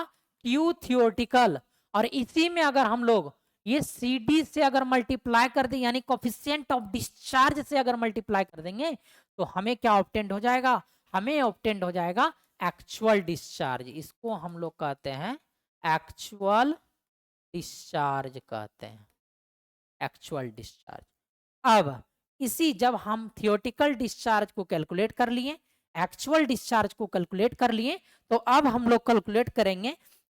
क्यू थियोरेटिकल। और इसी में अगर हम लोग ये CD से अगर मल्टीप्लाई कर दें यानी कॉफिशिएंट ऑफ डिस्चार्ज से अगर मल्टीप्लाई कर देंगे तो हमें क्या ऑब्टेंड हो जाएगा, हमें ऑब्टेंड हो जाएगा एक्चुअल डिस्चार्ज। इसको हम लोग कहते हैं एक्चुअल डिस्चार्ज कहते हैं, एक्चुअल डिस्चार्ज। अब इसी जब हम थियोरेटिकल डिस्चार्ज को कैलकुलेट कर लिए, एक्चुअल डिस्चार्ज को कैलकुलेट कर लिए, तो अब हम लोग कैलकुलेट करेंगे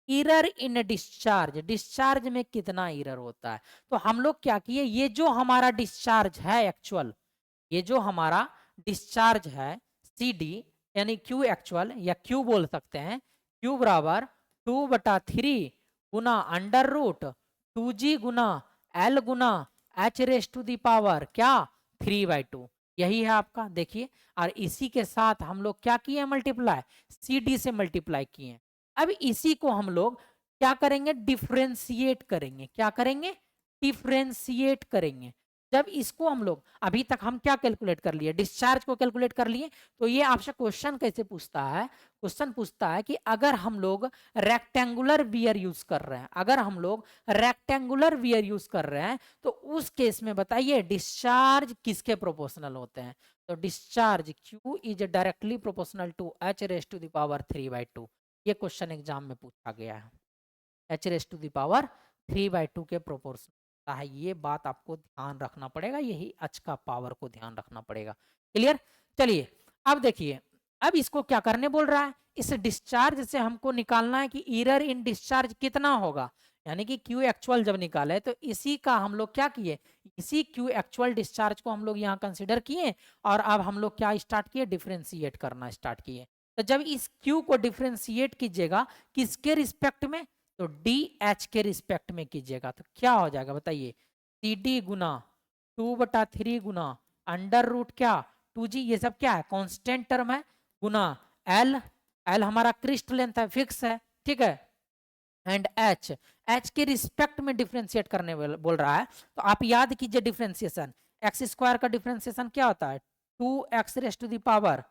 इरर इन डिस्चार्ज, डिस्चार्ज में कितना इरर होता है। तो हम लोग क्या किए, ये जो हमारा डिस्चार्ज है एक्चुअल, ये जो हमारा डिस्चार्ज है CD यानी क्यू एक्चुअल या क्यू बोल सकते हैं, क्यू बराबर 2/3 गुना अंडर रूट 2g गुना एल गुना h raise to the power क्या 3/2, यही है आपका। देखिए और इसी के साथ हम लोग क्या किए, मल्टीप्लाई CD से मल्टीप्लाई किए। अब इसी को हम लोग क्या करेंगे, डिफ्रेंशिएट करेंगे। क्या करेंगे, डिफ्रेंशिएट करेंगे। जब इसको हम लोग अभी तक हम क्या कैलकुलेट कर लिए, डिस्चार्ज को कैलकुलेट कर लिए। तो ये आपसे क्वेश्चन कैसे पूछता है, क्वेश्चन पूछता है कि अगर हम लोग रेक्टेंगुलर वियर यूज कर रहे हैं, अगर हम लोग रेक्टेंगुलर वियर यूज कर रहे हैं तो उस केस में बताइए डिस्चार्ज किसके प्रोपोर्शनल होते हैं। तो discharge Q is directly proportional to h raise to the power 3/2। ये क्वेश्चन एग्जाम में पूछा गया है, h raise to the power 3/2 के प्रोपोर्शनल है। ये बात आपको ध्यान रखना पड़ेगा, यही h का पावर को ध्यान रखना पड़ेगा। क्लियर, चलिए अब देखिए, अब इसको क्या करने बोल रहा है, इस डिस्चार्ज से हमको निकालना है कि इरर इन डिस्चार्ज कितना होगा, यानी कि क्यू एक्चुअल जब निकाले तो इसी का हम लोग क्या किए, इसी क्यू एक्चुअल डिस्चार्ज को हम लोग यहाँ कंसिडर किए और अब हम लोग क्या स्टार्ट किए, डिफ्रेंशिएट करना स्टार्ट किए। तो जब इस क्यू को डिफ्रेंशिएट कीजिएगा किसके रिस्पेक्ट में, तो DH के रिस्पेक्ट में कीजिएगा। तो क्या हो जाएगा बताइए, CD गुना 2/3 गुना अंडर रूट क्या 2g, ये सब क्या है कांस्टेंट टर्म है, गुना L हमारा क्रिस्ट लेंथ है, फिक्स है, ठीक है, एंड H के रिस्पेक्ट में डिफ्रेंशिएट करने बोल रहा है। तो आप याद कीजिए डिफ्रेंशिएशन, एक्स स्क्वायर का डिफ्रेंशिएशन क्या होता है, 2x race to the power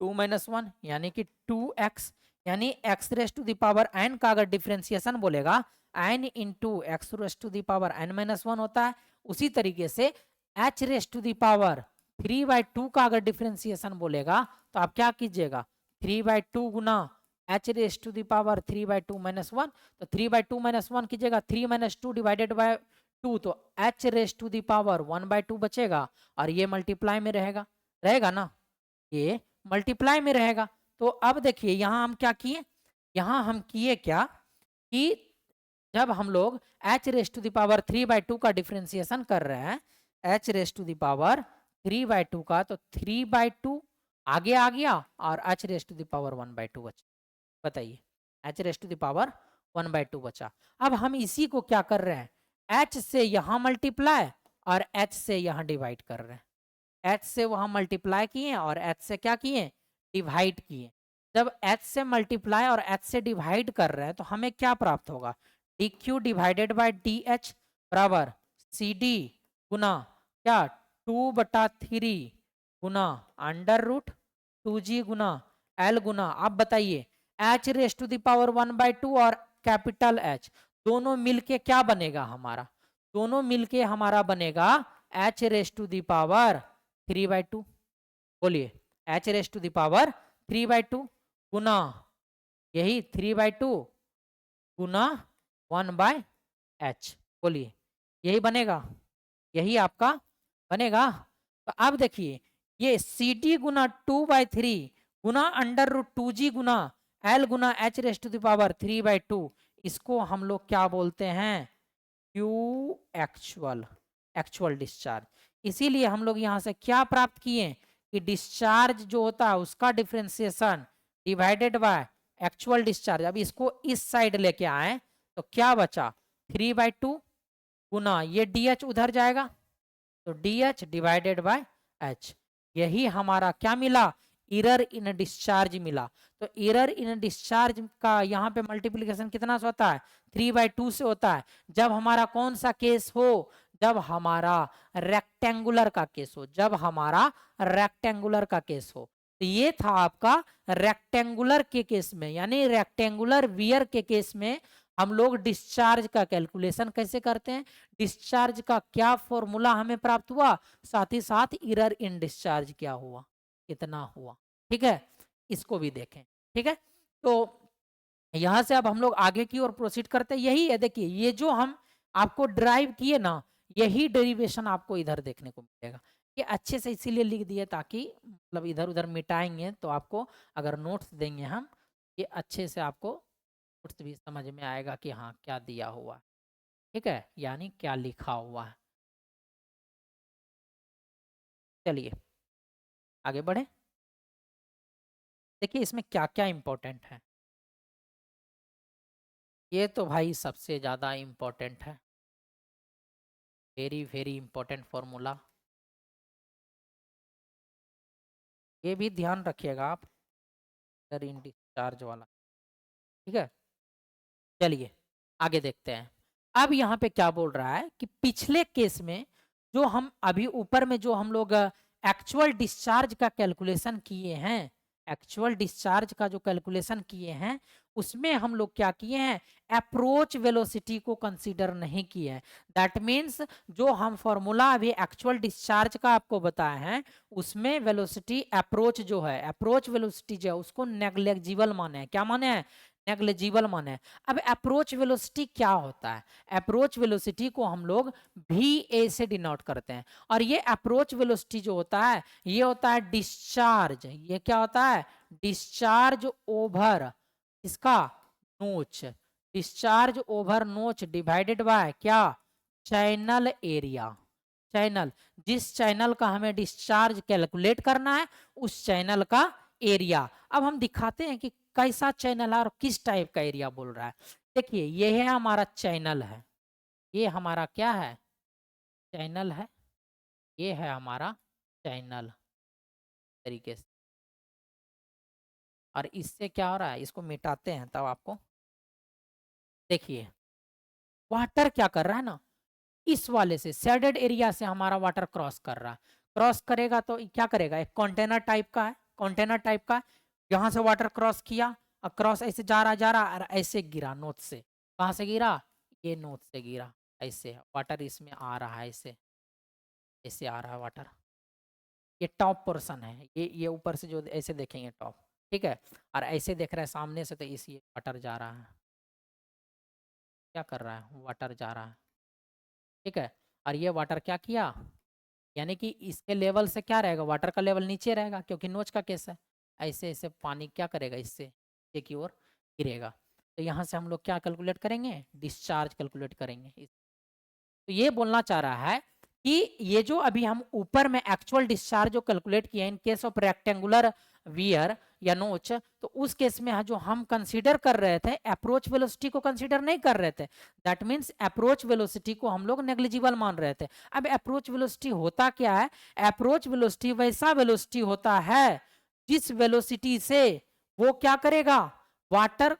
2 - 1 यानी कि 2x, यानी x raise to the power n का अगर डिफ्रेंशिएशन बोलेगा n into X raise to the power n-1 होता है। उसी तरीके से h raise to the power 3/2 का अगर डिफ्रेंशिएशन बोलेगा तो आप क्या कीजिएगा, 3/2 गुना h raise to the power 3/2 - 1, तो 3/2 - 1 कीजिएगा, 3 - 2 डिवाइडेड बाय 2, तो h raise to the power 1/2 बचेगा और ये मल्टीप्लाई में रहेगा, रहेगा ना, ये मल्टीप्लाई में रहेगा। तो अब देखिए यहाँ हम क्या किए, यहाँ हम किए क्या कि जब हम लोग h raise to the power 3/2 का डिफ्रेंशिएशन कर रहे हैं H raise to the power 3/2 का, तो 3/2 आगे आ गया और H raise to the power 1/2 बचा। बताइए, H raise to the power 1/2 बचा। अब हम इसी को क्या कर रहे हैं, एच से यहां मल्टीप्लाई और एच से यहां डिवाइड कर रहे हैं। एच से वहां मल्टीप्लाई किए और एच से क्या किए, डिवाइड किए। जब एच से मल्टीप्लाई और एच से डिवाइड कर रहे हैं तो हमें क्या प्राप्त होगा, D Q divided by D H बराबर सी डी गुना क्या 2/3 गुना अंडर रूट 2g गुना एल गुना। अब बताइए H raise to the power 1/2 और कैपिटल एच दोनों मिलके क्या बनेगा हमारा, दोनों मिलके हमारा बनेगा H raise to the power 3/2। बोलिए, H raise to the power 3/2 गुना यही 3/2 गुना 1/h। बोलिए, यही बनेगा, यही आपका बनेगा। तो अब देखिए ये सी डी गुना 2/3 गुना अंडर रूट 2g गुना एल गुना H raise to the power 3/2, इसको हम लोग क्या बोलते हैं, क्यू एक्चुअल, एक्चुअल डिस्चार्ज। इसीलिए हम लोग यहां से क्या प्राप्त किए कि डिस्चार्ज जो होता है उसका differentiation divided by actual discharge. अब इसको इस साइड लेके आए तो क्या बचा 3/2 गुना ये डी एच उधर जाएगा तो D H divided by H. यही हमारा क्या मिला, एरर इन डिस्चार्ज मिला। तो एरर इन डिस्चार्ज का यहाँ पे मल्टीप्लीकेशन कितना से होता है, 3/2 से होता है। जब हमारा कौन सा केस हो, जब हमारा रेक्टेंगुलर का केस हो, जब हमारा रेक्टेंगुलर का केस हो। तो ये था आपका रेक्टेंगुलर के केस में, यानी रेक्टेंगुलर वियर के केस में हम लोग डिस्चार्ज का कैलकुलेशन कैसे करते हैं, डिस्चार्ज का क्या फॉर्मूला हमें प्राप्त हुआ, साथ ही साथ एरर इन डिस्चार्ज क्या हुआ, कितना हुआ। ठीक है, इसको भी देखें। ठीक है, तो यहां से अब हम लोग आगे की ओर प्रोसीड करते हैं। यही है, देखिए ये जो हम आपको ड्राइव किए ना, यही डेरिवेशन आपको इधर देखने को मिलेगा। ये अच्छे से इसीलिए लिख दिए ताकि मतलब इधर उधर मिटाएंगे तो आपको अगर नोट्स देंगे हम, ये अच्छे से आपको नोट्स भी समझ में आएगा कि हाँ क्या दिया हुआ है। ठीक है, यानी क्या लिखा हुआ है। चलिए आगे बढ़े, देखिए इसमें क्या क्या इंपॉर्टेंट है। ये तो भाई सबसे ज़्यादा इम्पोर्टेंट है, वेरी वेरी इंपॉर्टेंट फॉर्मूला। ये भी ध्यान रखिएगा आप, अगर इन डिस्चार्ज वाला। ठीक है, चलिए आगे देखते हैं। अब यहाँ पे क्या बोल रहा है कि पिछले केस में जो हम अभी ऊपर में जो हम लोग एक्चुअल डिस्चार्ज का कैलकुलेशन किए हैं, एक्चुअल डिस्चार्ज का जो कैलकुलेशन किए हैं उसमें हम लोग क्या किए हैं, अप्रोच वेलोसिटी को कंसीडर नहीं किए हैं। दैट मीन्स जो हम फॉर्मूला अभी एक्चुअल डिस्चार्ज का आपको बताए हैं उसमें वेलोसिटी अप्रोच जो है, अप्रोच वेलोसिटी जो है उसको नेग्लेजिबल माने हैं। क्या माने हैं, नेग्लेजिबल माने हैं। अब अप्रोच वेलोसिटी क्या होता है, अप्रोच वेलोसिटी को हम लोग भी ए से डिनोट करते हैं। और ये अप्रोच वेलोसिटी जो होता है ये होता है डिस्चार्ज, ये क्या होता है, डिस्चार्ज ओवर इसका नोच, डिस्चार्ज ओवर नोच डिवाइडेड बाय क्या, चैनल एरिया। चैनल, जिस चैनल का हमें डिस्चार्ज कैलकुलेट करना है उस चैनल का एरिया। अब हम दिखाते हैं कि कैसा चैनल है और किस टाइप का एरिया बोल रहा है। देखिए ये है हमारा चैनल है, ये हमारा क्या है, चैनल है, ये है हमारा चैनल तरीके से। और इससे क्या हो रहा है, इसको मिटाते हैं तब आपको देखिए वाटर क्या कर रहा है ना, इस वाले से शेडेड एरिया से हमारा वाटर क्रॉस कर रहा है। क्रॉस करेगा तो क्या करेगा, एक कंटेनर टाइप का है, कंटेनर टाइप का। यहाँ से वाटर क्रॉस किया और क्रॉस ऐसे जा रहा और ऐसे गिरा नोच से। कहाँ से गिरा, ये नोच से गिरा, ऐसे वाटर इसमें आ रहा है, ऐसे ऐसे आ रहा है वाटर। ये टॉप पोर्शन है, ये ऊपर से जो ऐसे देखेंगे टॉप। ठीक है, और ऐसे देख रहा है सामने से तो इसी वाटर जा रहा है, क्या कर रहा है, वाटर जा रहा है। ठीक है, और ये वाटर क्या किया, यानी कि इसके लेवल से क्या रहेगा, वाटर का लेवल नीचे रहेगा क्योंकि नोच का केस है। ऐसे ऐसे पानी क्या करेगा, इससे नीचे की ओर गिरेगा। तो यहाँ से हम लोग क्या कैलकुलेट करेंगे, डिस्चार्ज कैलकुलेट करेंगे। तो ये बोलना चाह रहा है कि ये जो अभी हम ऊपर में एक्चुअल डिस्चार्ज जो कैलकुलेट किए in case of rectangular wear या नोच, तो उस केस में जो हम कंसीडर कर रहे थे अप्रोच वेलोसिटी को कंसीडर नहीं कर रहे थे। दैट मींस अप्रोच वेलोसिटी को हम लोग नेग्लिजिबल मान रहे थे। अब अप्रोच वेलोसिटी होता क्या है? अप्रोच वेलोसिटी वैसा वेलोसिटी होता है जिस वेलोसिटी से वो क्या करेगा, वाटर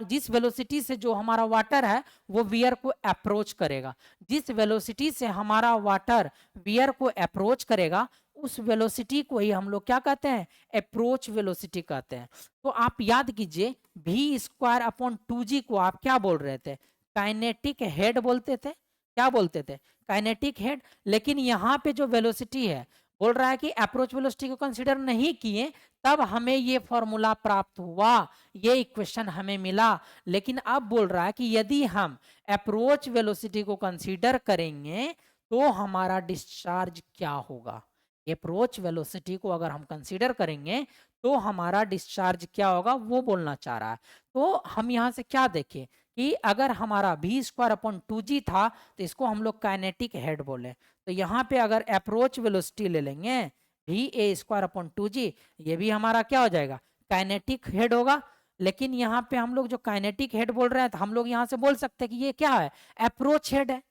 जिस वेलोसिटी से जो हमारा वाटर है वो वियर को अप्रोच करेगा। जिस वेलोसिटी से हमारा वाटर वियर को अप्रोच करेगा उस वेलोसिटी को ही हम लोग क्या कहते हैं? अप्रोच वेलोसिटी कहते हैं। तो आप याद कीजिए v स्क्वायर अपॉन 2g को आप क्या बोल रहे थे? काइनेटिक हेड बोलते थे। क्या बोलते थे? Kinetic head. लेकिन यहाँ पे जो वेलोसिटी है बोल रहा है कि अप्रोच वेलोसिटी को कंसीडर नहीं किए, तब हमें ये फॉर्मूला प्राप्त हुआ, ये इक्वेशन हमें मिला। लेकिन अब बोल रहा है कि यदि हम अप्रोच वेलोसिटी को कंसीडर करेंगे तो हमारा डिस्चार्ज क्या होगा। अप्रोच वेलोसिटी को अगर हम कंसीडर करेंगे तो हमारा डिस्चार्ज क्या होगा वो बोलना चाह रहा है। तो हम यहाँ से क्या देखें कि अगर हमारा v स्क्वायर अपॉन 2g था तो इसको हम लोग काइनेटिक हेड बोले। तो यहाँ पे अगर अप्रोच वेलोसिटी ले लेंगे v a square upon 2g, ये भी हमारा क्या हो जाएगा? काइनेटिक हेड होगा। लेकिन यहाँ पे हम लोग जो काइनेटिक हेड बोल रहे हैं तो हम लोग यहाँ से बोल सकते हैं कि ये क्या है? अप्रोच हेड है।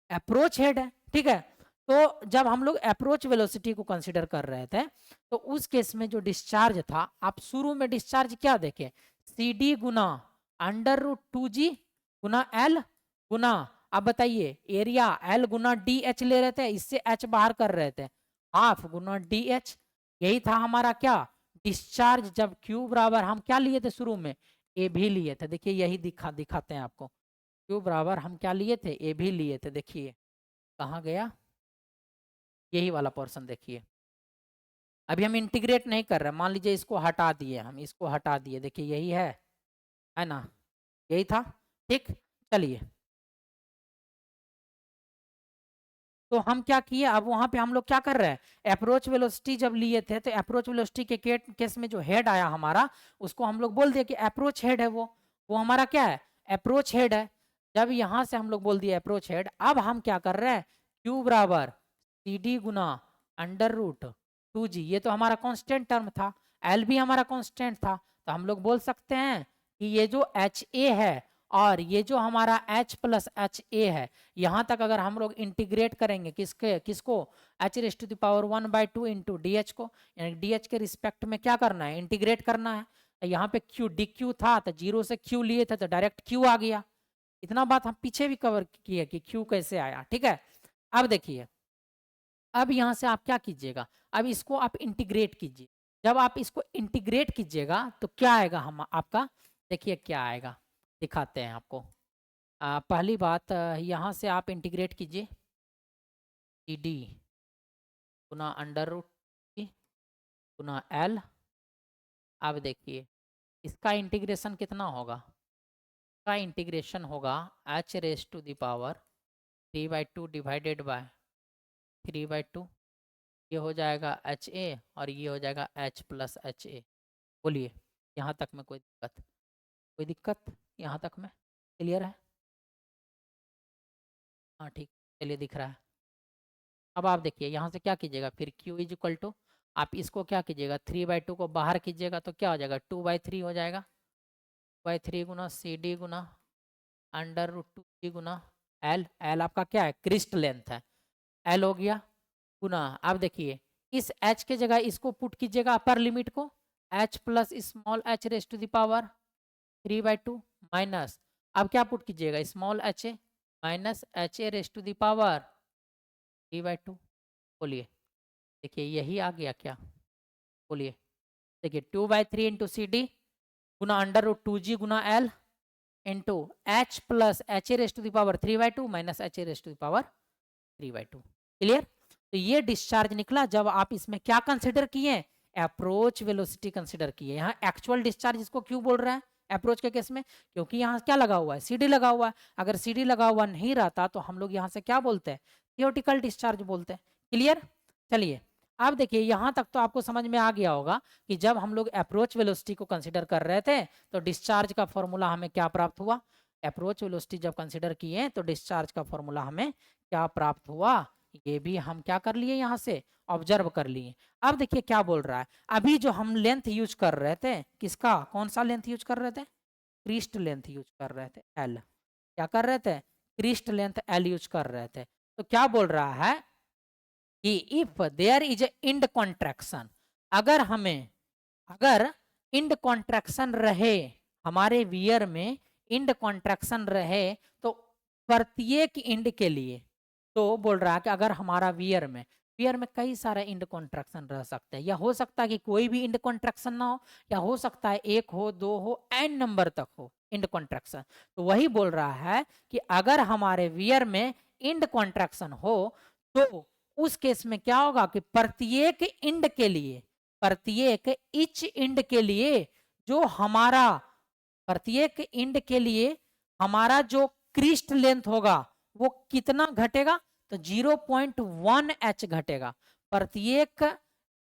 अप्रोच हेड है, ठीक है। तो जब हम लोग अप्रोच वेलोसिटी को कंसीडर कर रहे थे तो उस केस में जो डिस्चार्ज था, आप शुरू में डिस्चार्ज क्या देखे? सी डी गुना अंडर रूट 2g गुना एल गुना, अब बताइए एरिया एल गुना डी एच ले रहे थे, इससे एच बाहर कर रहे थे, हाफ गुना डी एच। यही था हमारा क्या? डिस्चार्ज। जब क्यू बराबर हम क्या लिए थे शुरू में? ए भी लिए थे। देखिए यही दिखाते हैं आपको। क्यू बराबर हम क्या लिए थे? ए भी लिए थे। देखिए कहाँ गया, यही वाला पोर्शन देखिए। अभी हम इंटीग्रेट नहीं कर रहे, मान लीजिए इसको हटा दिए, हम इसको हटा दिए, देखिए यही है ना, यही था, ठीक। चलिए तो हम क्या किए, अब वहां पे हम लोग क्या कर रहे हैं? अप्रोच वेलोसिटी जब लिए थे तो अप्रोच वेलोसिटी के केस में जो हेड आया हमारा उसको हम लोग बोल दिए कि अप्रोच हेड है। वो हमारा क्या है? अप्रोच हेड है। जब यहां से हम लोग बोल दिए अप्रोच हेड, अब हम क्या कर रहे हैं? क्यू बराबर सी डी गुना अंडर रूट 2g, ये तो हमारा कांस्टेंट टर्म था, एल भी हमारा कांस्टेंट था, तो हम लोग बोल सकते हैं कि ये जो एच ए है और ये जो हमारा h प्लस एच ए है, यहाँ तक अगर हम लोग इंटीग्रेट करेंगे किसको? h raise to the power 1/2 into D H को, यानी डी एच के रिस्पेक्ट में क्या करना है? इंटीग्रेट करना है। तो यहाँ पे क्यू डी क्यू था तो जीरो से क्यू लिए थे तो डायरेक्ट क्यू आ गया। इतना बात हम पीछे भी कवर किए कि क्यू कैसे आया, ठीक है। अब देखिए, अब यहाँ से आप क्या कीजिएगा? अब इसको आप इंटीग्रेट कीजिए। जब आप इसको इंटीग्रेट कीजिएगा तो क्या आएगा हम आपका? देखिए क्या आएगा, दिखाते हैं आपको। पहली बात, यहाँ से आप इंटीग्रेट कीजिए डी डी गुना अंडर रूट गुना एल। अब देखिए इसका इंटीग्रेशन कितना होगा? का इंटीग्रेशन होगा h raise to the power 3/2 divided by 3/2, ये हो जाएगा एच ए और ये हो जाएगा h प्लस एच ए। बोलिए यहाँ तक में कोई दिक्कत? कोई दिक्कत यहाँ तक में? क्लियर है? हाँ ठीक, चलिए दिख रहा है। अब आप देखिए यहाँ से क्या कीजिएगा फिर, q इज इक्वल टू, आप इसको क्या कीजिएगा? 3/2 को बाहर कीजिएगा तो क्या हो जाएगा? 2/3 हो जाएगा। 2/3 गुना सी डी गुना अंडर रूट 2g गुना एल। एल आपका क्या है? क्रिस्ट लेंथ है, एल हो गया गुना। अब देखिए इस h के जगह इसको पुट कीजिएगा अपर लिमिट को, h plus small h raise to the power 3/2 minus, अब क्या पुट कीजिएगा? Small H A minus H A raise to the power 3/2। बोलिए, देखिए यही आ गया क्या? बोलिए, देखिए 2/3 इंटू सी डी गुना अंडर रूट 2g गुना L into h plus H A raise to the power 3/2 minus H A raise to the power 3/2। Clear? तो ये डिस्चार्ज निकला जब आप इसमें क्या कंसिडर किए? अप्रोच वेलोसिटी कंसिडर किए। यहाँ एक्चुअल डिस्चार्ज इसको क्यों बोल रहा है अप्रोच के केस में? क्योंकि यहाँ क्या लगा हुआ है? सीडी लगा हुआ है। अगर सीडी लगा हुआ नहीं रहता तो हम लोग यहाँ से क्या बोलते हैं? थियोटिकल डिस्चार्ज बोलते हैं। क्लियर? चलिए अब देखिए यहाँ तक तो आपको समझ में आ गया होगा कि जब हम लोग अप्रोच वेलोसिटी को कंसिडर कर रहे थे तो डिस्चार्ज का फॉर्मूला हमें क्या प्राप्त हुआ? अप्रोच वेलोसिटी जब कंसिडर किए तो डिस्चार्ज का फॉर्मूला हमें क्या प्राप्त हुआ? ये भी हम क्या कर लिए यहाँ से ऑब्जर्व कर लिए। अब देखिए क्या बोल रहा है, अभी जो हम लेंथ यूज कर रहे थे, किसका, कौन सा लेंथ यूज कर रहे थे, क्रिस्ट लेंथ यूज कर रहे थे, एल। क्या कर रहे थे, क्रिस्ट लेंथ एल यूज कर रहे थे। तो क्या बोल रहा है कि if there is a end contraction, अगर इंड कॉन्ट्रैक्शन रहे हमारे वियर में, इंड कॉन्ट्रैक्शन रहे तो प्रत्येक इंड के लिए, तो बोल रहा है कि अगर हमारा वियर में कई सारे इंड कॉन्ट्रैक्शन रह सकते हैं, या हो सकता है कि कोई भी इंड कॉन्ट्रैक्शन ना हो, या हो सकता है एक हो, दो हो, एन नंबर तक हो इंड कॉन्ट्रैक्शन। तो वही बोल रहा है कि अगर हमारे वियर में इंड कॉन्ट्रैक्शन हो तो उस केस में क्या होगा कि प्रत्येक ईच इंड के लिए जो हमारा, प्रत्येक इंड के लिए हमारा जो क्रिस्ट लेंथ होगा वो कितना घटेगा, तो 0.1 एच घटेगा। प्रत्येक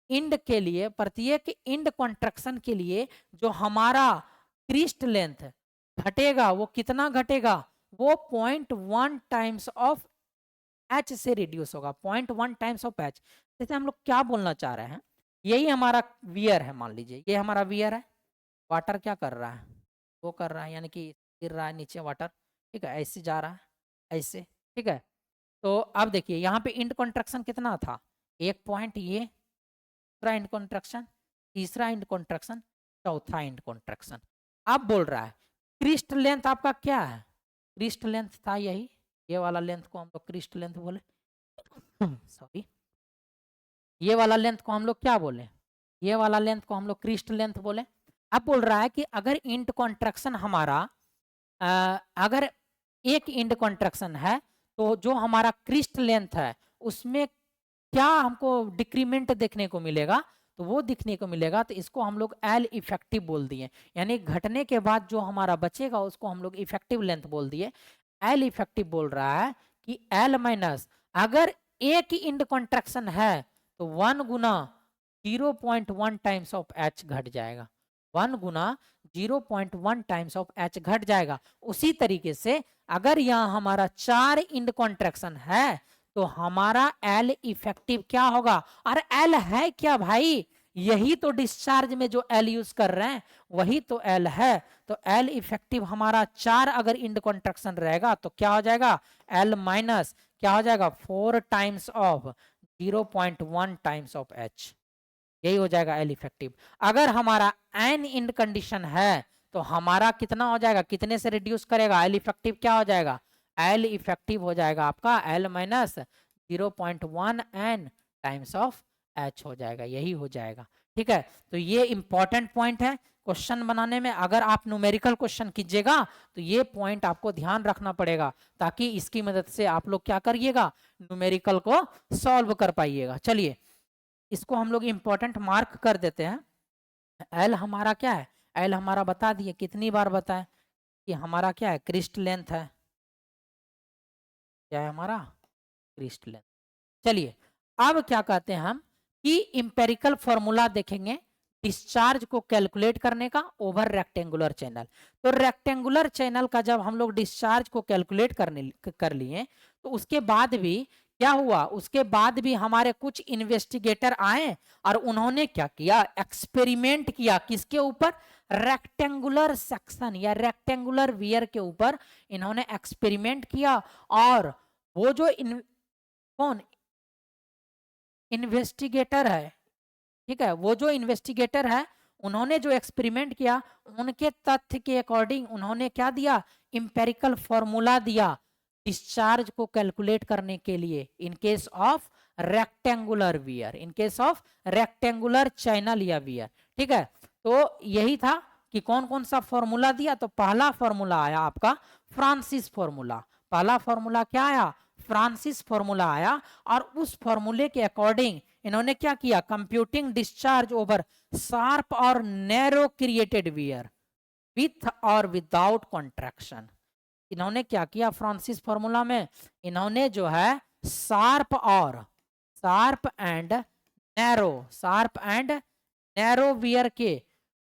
इंड के लिए, प्रत्येक इंड कॉन्ट्रैक्शन के लिए जो हमारा क्रिस्ट लेंथ घटेगा वो कितना घटेगा, वो 0.1 टाइम्स ऑफ एच से रिड्यूस होगा, 0.1 टाइम्स ऑफ एच। जैसे हम लोग क्या बोलना चाह रहे हैं, यही हमारा वियर है, मान लीजिए ये हमारा वियर है, वाटर क्या कर रहा है, वो कर रहा है यानी कि गिर रहा है नीचे वाटर, ठीक है, ऐसे जा रहा है ऐसे, ठीक है। तो अब देखिए यहाँ पे इंड कॉन्ट्रैक्शन कितना था, एक पॉइंट, ये दूसरा इंड कॉन्ट्रैक्शन, तीसरा इंड कॉन्ट्रैक्शन, चौथा इंड कॉन्ट्रैक्शन। अब बोल रहा है क्रिस्ट लेंथ आपका क्या है, क्रिस्ट लेंथ था यही, ये वाला लेंथ को हम लोग क्रिस्ट लेंथ बोले, सॉरी, ये वाला लेंथ को हम लोग क्या बोले, ये वाला लेंथ को हम लोग क्रिस्ट लेंथ बोले। अब बोल रहा है कि अगर इंड कॉन्ट्रैक्शन हमारा अगर एक इंड कॉन्ट्रैक्शन है तो जो हमारा क्रिस्ट लेंथ है उसमें क्या हमको डिक्रीमेंट देखने को मिलेगा, तो वो दिखने को मिलेगा, तो इसको हम लोग एल इफेक्टिव बोल दिए, यानी घटने के बाद जो हमारा बचेगा उसको हम लोग इफेक्टिव लेंथ बोल दिए। एल इफेक्टिव बोल रहा है कि एल माइनस, अगर एक ही इंड कॉन्ट्रैक्शन है तो 1 गुना 0.1 टाइम्स ऑफ एच घट जाएगा, 1 गुना 0.1 टाइम्स ऑफ एच घट जाएगा। उसी तरीके से अगर यहाँ हमारा 4 इंड कॉन्ट्रैक्शन है तो हमारा एल इफेक्टिव क्या होगा, और एल है क्या भाई, यही तो डिस्चार्ज में जो एल यूज कर रहे हैं वही तो एल है। तो एल इफेक्टिव हमारा 4 अगर इंड कॉन्ट्रैक्शन रहेगा तो क्या हो जाएगा, एल माइनस क्या हो जाएगा, 4 times of 0.1 times of H, यही हो जाएगा एल इफेक्टिव। अगर हमारा एन इंड कंडीशन है तो हमारा कितना हो जाएगा, कितने से रिड्यूस करेगा, एल इफेक्टिव क्या हो जाएगा, एल इफेक्टिव हो जाएगा आपका L minus 0.1 N times of H हो जाएगा, यही हो जाएगा, ठीक है। तो ये इंपॉर्टेंट पॉइंट है क्वेश्चन बनाने में, अगर आप न्यूमेरिकल क्वेश्चन कीजिएगा तो ये पॉइंट आपको ध्यान रखना पड़ेगा, ताकि इसकी मदद से आप लोग क्या करिएगा, न्यूमेरिकल को सॉल्व कर पाइएगा। चलिए इसको हम लोग इंपॉर्टेंट मार्क कर देते हैं। एल हमारा क्या है, एल हमारा बता दिए, कितनी बार बताएं कि हमारा क्या है, क्रिस्ट लेंथ है, क्या है हमारा, क्रिस्ट लेंथ। चलिए अब क्या कहते हैं हम कि इंपेरिकल फॉर्मूला देखेंगे डिस्चार्ज को कैलकुलेट करने का ओवर रेक्टेंगुलर चैनल। तो रेक्टेंगुलर चैनल का जब हम लोग डिस्चार्ज को कैलकुलेट कर लिए तो उसके बाद भी क्या हुआ, उसके बाद भी हमारे कुछ इन्वेस्टिगेटर आए और उन्होंने क्या किया, एक्सपेरिमेंट किया, किसके ऊपर, रेक्टेंगुलर सेक्शन या रेक्टेंगुलर वियर के ऊपर इन्होंने एक्सपेरिमेंट किया। और वो जो कौन इन्वेस्टिगेटर है, ठीक है, वो जो इन्वेस्टिगेटर है उन्होंने जो एक्सपेरिमेंट किया उनके तथ्य के अकॉर्डिंग उन्होंने क्या दिया, इंपेरिकल फॉर्मूला दिया डिस्चार्ज को कैलकुलेट करने के लिए in case of rectangular wear, in case of rectangular channel या वियर, ठीक है। तो यही था कि कौन कौन सा फॉर्मूला दिया, तो पहला फॉर्मूला आया आपका फ्रांसिस फॉर्मूला, पहला फॉर्मूला क्या आया, फ्रांसिस फॉर्मूला आया। और उस फॉर्मूले के अकॉर्डिंग इन्होंने क्या किया, कंप्यूटिंग डिस्चार्ज ओवर शार्प और नैरो क्रिएटेड वियर विथ और विदाउट कॉन्ट्रैक्शन। इन्होंने क्या किया फ्रांसिस फॉर्मूला में, इन्होंने जो है शार्प एंड नैरो वियर के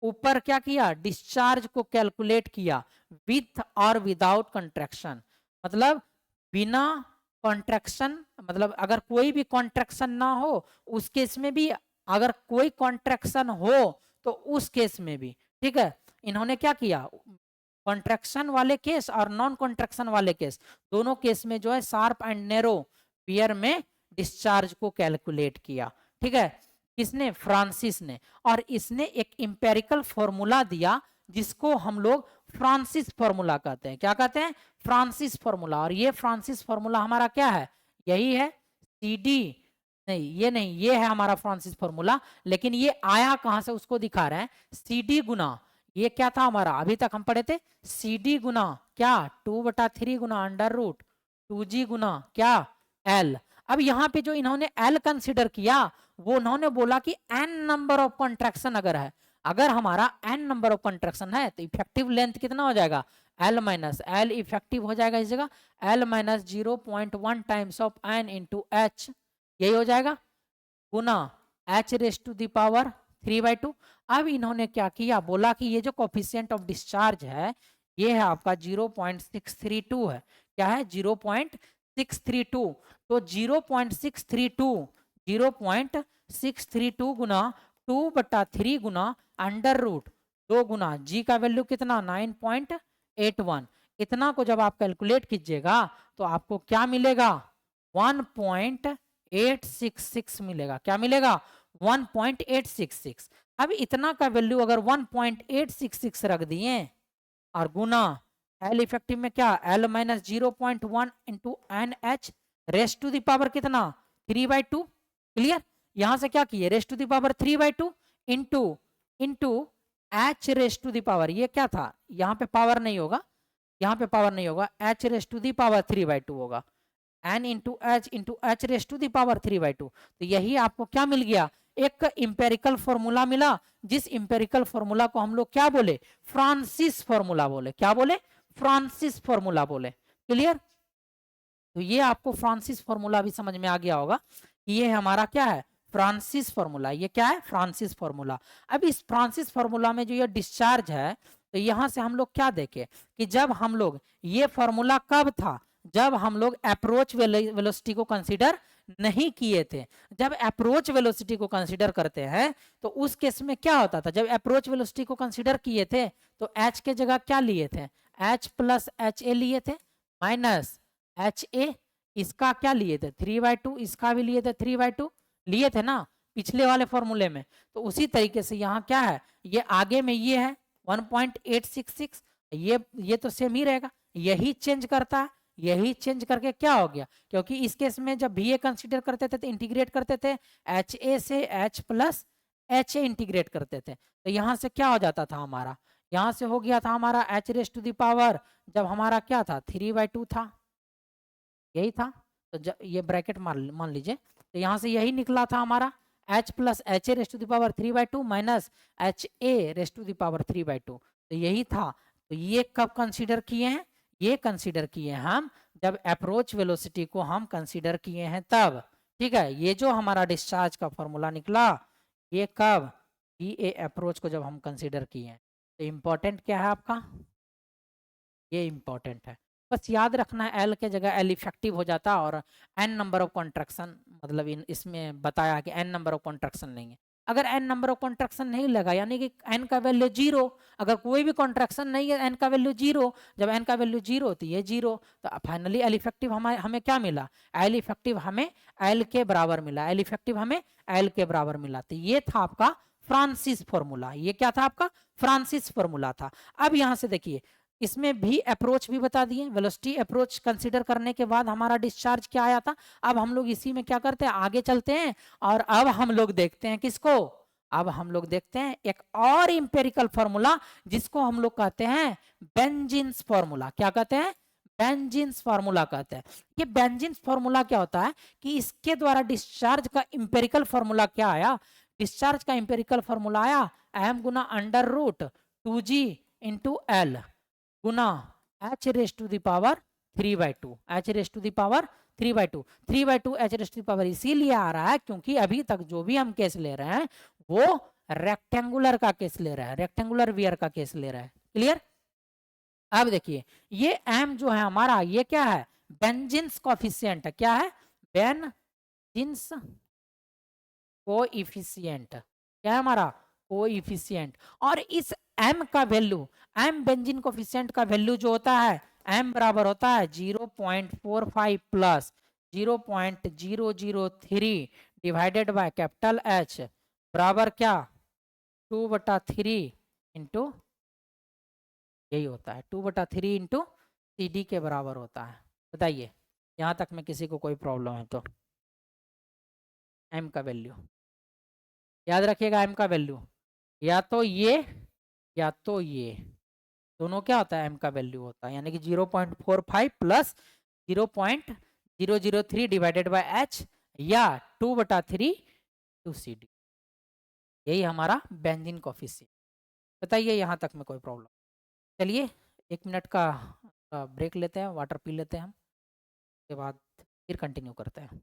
ऊपर क्या किया, डिस्चार्ज को कैलकुलेट किया विथ और विदाउट कॉन्ट्रैक्शन, मतलब बिना कॉन्ट्रैक्शन मतलब अगर कोई भी कॉन्ट्रैक्शन ना हो उस केस में भी, अगर कोई कॉन्ट्रैक्शन हो तो उस केस में भी। ठीक है, इन्होंने क्या किया, कॉन्ट्रैक्शन वाले केस और नॉन कॉन्ट्रैक्शन वाले केस दोनों केस में जो है शार्प एंड नैरो वियर में डिस्चार्ज को कैलकुलेट किया। ठीक है, किसने, फ्रांसिस ने। और इसने एक इंपेरिकल फॉर्मूला दिया जिसको हम लोग फ्रांसिस फॉर्मूला कहते हैं। क्या कहते हैं, फ्रांसिस फॉर्मूला। और ये फ्रांसिस फॉर्मूला हमारा क्या है, यही है CD, नहीं ये नहीं, ये है हमारा फ्रांसिस फॉर्मूला। लेकिन ये आया कहां से उसको दिखा रहे हैं, CD गुना, ये क्या था हमारा, अभी तक हम पढ़े थे CD गुना क्या, 2/3 गुना अंडर रूट 2G गुना क्या L। अब यहाँ पे जो इन्होंने L कंसिडर किया वो उन्होंने बोला कि n नंबर ऑफ कॉन्ट्रैक्शन अगर है, अगर हमारा n नंबर ऑफ कॉन्ट्रैक्शन है तो इफेक्टिव लेंथ कितना हो जाएगा, L माइनस L इफेक्टिव हो जाएगा इस जगह L minus 0.1 times of n into H, यही हो जाएगा गुना H raise to the power 3/2। अब इन्होंने क्या किया, बोला कि ये जो कोफिशिएंट ऑफ डिस्चार्ज है ये है आपका 0.632 है। क्या है, 0.632। तो 0.632 गुना 2/3 गुना अंडर रूट 2 गुना जी का वैल्यू कितना 9.81, इतना को जब आप कैलकुलेट कीजिएगा तो आपको क्या मिलेगा 1.866 मिलेगा। क्या मिलेगा 1.866। अब इतना का वैल्यू अगर 1.866 रख दिए और गुना L इफेक्टिव में क्या L minus 0.1 into NH raise to the power कितना 3/2। क्लियर, यहां से क्या किए raise to the power 3/2 into H raise to the power, ये क्या था, यहाँ पे पावर नहीं होगा, यहाँ पे पावर नहीं होगा, H raise to the power 3/2 होगा, n into H raise to the power 3/2। तो यही आपको क्या मिल गया, एक इंपेरिकल फॉर्मूला मिला, जिस इंपेरिकल फॉर्मूला को हम लोग क्या बोले, फ्रांसिस फॉर्मूला बोले। क्या बोले, फ्रांसिस फॉर्मूला बोले। क्लियर, तो ये आपको फ्रांसिस फॉर्मूला भी समझ में आ गया होगा कि ये हमारा क्या है, फ्रांसिस फॉर्मूला। ये क्या है, फ्रांसिस फॉर्मूला। अब इस फ्रांसिस फॉर्मूला में जो ये डिस्चार्ज है, तो यहां से हम लोग क्या देखे कि जब हम लोग ये फॉर्मूला कब था, जब हम लोग अप्रोच वेलोसिटी को कंसीडर नहीं किए थे। जब अप्रोच वेलोसिटी को कंसीडर करते हैं तो उस केस में क्या होता था, जब अप्रोच वेलोसिटी को कंसीडर किए थे तो h के जगह क्या लिए थे, h प्लस HA लिए थे माइनस HA, इसका क्या लिए थे 3/2, इसका भी लिए थे 3/2, लिए थे ना पिछले वाले फॉर्मूले में। तो उसी तरीके से यहाँ क्या है, ये आगे में ये है 1.866, ये तो सेम ही रहेगा, यही चेंज करता है, यही चेंज करके क्या हो गया, क्योंकि इस केस में जब भी ये कंसीडर करते थे तो इंटीग्रेट करते थे HA से H प्लस HA इंटीग्रेट करते थे, तो यहाँ से क्या हो जाता था हमारा, यहाँ से हो गया था हमारा H raise to the power, जब हमारा क्या था 3/2 था, यही था। तो ये ब्रैकेट मान लीजिए, तो यहाँ से यही निकला था हमारा H plus HA raise to the power 3/2 minus HA raise to the power 3/2, तो यही था। तो ये कब कंसीडर किए हैं, ये कंसीडर किए हम जब अप्रोच वेलोसिटी को हम कंसीडर किए हैं तब। ठीक है, ये जो हमारा डिस्चार्ज का फॉर्मूला निकला ये कब, ये अप्रोच को जब हम कंसीडर किए हैं। तो इम्पोर्टेंट क्या है आपका, ये इम्पोर्टेंट है, बस याद रखना है L के जगह L इफेक्टिव हो जाता और n नंबर ऑफ कॉन्ट्रैक्शन, मतलब इसमें बताया कि n नंबर ऑफ कॉन्ट्रैक्शन लेंगे। अगर n नंबर ऑफ कॉन्ट्रैक्शन नहीं लगा यानी कि n का वैल्यू 0, अगर कोई भी कॉन्ट्रैक्शन नहीं है n का वैल्यू 0, जब n का वैल्यू 0 तो ये 0, तो फाइनली L इफेक्टिव हमें क्या मिला, L इफेक्टिव हमें L के बराबर मिला, L इफेक्टिव हमें L के बराबर मिला। तो ये था आपका फ्रांसिस फॉर्मूला, ये क्या था आपका फ्रांसिस फॉर्मूला था। अब यहाँ से देखिए इसमें भी अप्रोच भी बता दिए, वेलोसिटी अप्रोच कंसीडर करने के बाद हमारा डिस्चार्ज क्या आया था। अब हम लोग इसी में क्या करते हैं, आगे चलते हैं और अब हम लोग देखते हैं किसको, अब हम लोग देखते हैं एक और इंपेरिकल फॉर्मूला जिसको हम लोग कहते हैं बेंजीन्स फॉर्मूला। क्या कहते हैं, बेंजीन्स फॉर्मूला कहते हैं। ये बेंजीन्स फॉर्मूला क्या होता है कि इसके द्वारा डिस्चार्ज का इंपेरिकल फॉर्मूला क्या आया, डिस्चार्ज का इंपेरिकल फॉर्मूला आया m गुना under root 2G into L गुना H raise to the power 3/2, H raise to the power 3/2 H raise to the power इसीलिए आ रहा है क्योंकि अभी तक जो भी हम केस ले रहे हैं वो रेक्टेंगुलर का केस ले रहा है, रेक्टेंगुलर वियर का केस ले रहा है। क्लियर, अब देखिए ये m जो है हमारा ये क्या है बेंजीन्स कोफिशिएंट है। क्या है? Benzenes coefficient. क्या है हमारा? कोएफिशिएंट। और इस m का वैल्यू, m बेंजीन कोफिशिएंट का वैल्यू जो होता है, m बराबर होता है 0.45 plus 0.003 divided by capital H बराबर क्या? 2/3 इंटू, यही होता है 2/3 इंटू CD के बराबर होता है। बताइए यहाँ तक में किसी को कोई प्रॉब्लम है तो? m का वैल्यू याद रखिएगा, m का वैल्यू या तो ये या तो ये, दोनों क्या होता है? m का वैल्यू होता है, यानी कि 0.45 प्लस 0.003 डिवाइडेड बाय h या 2/3 टू CD। यही हमारा बेंजीन कोफिशिएंट। बताइए यहाँ तक में कोई प्रॉब्लम? चलिए 1 मिनट का ब्रेक लेते हैं, वाटर पी लेते हैं हम, उसके बाद फिर कंटिन्यू करते हैं।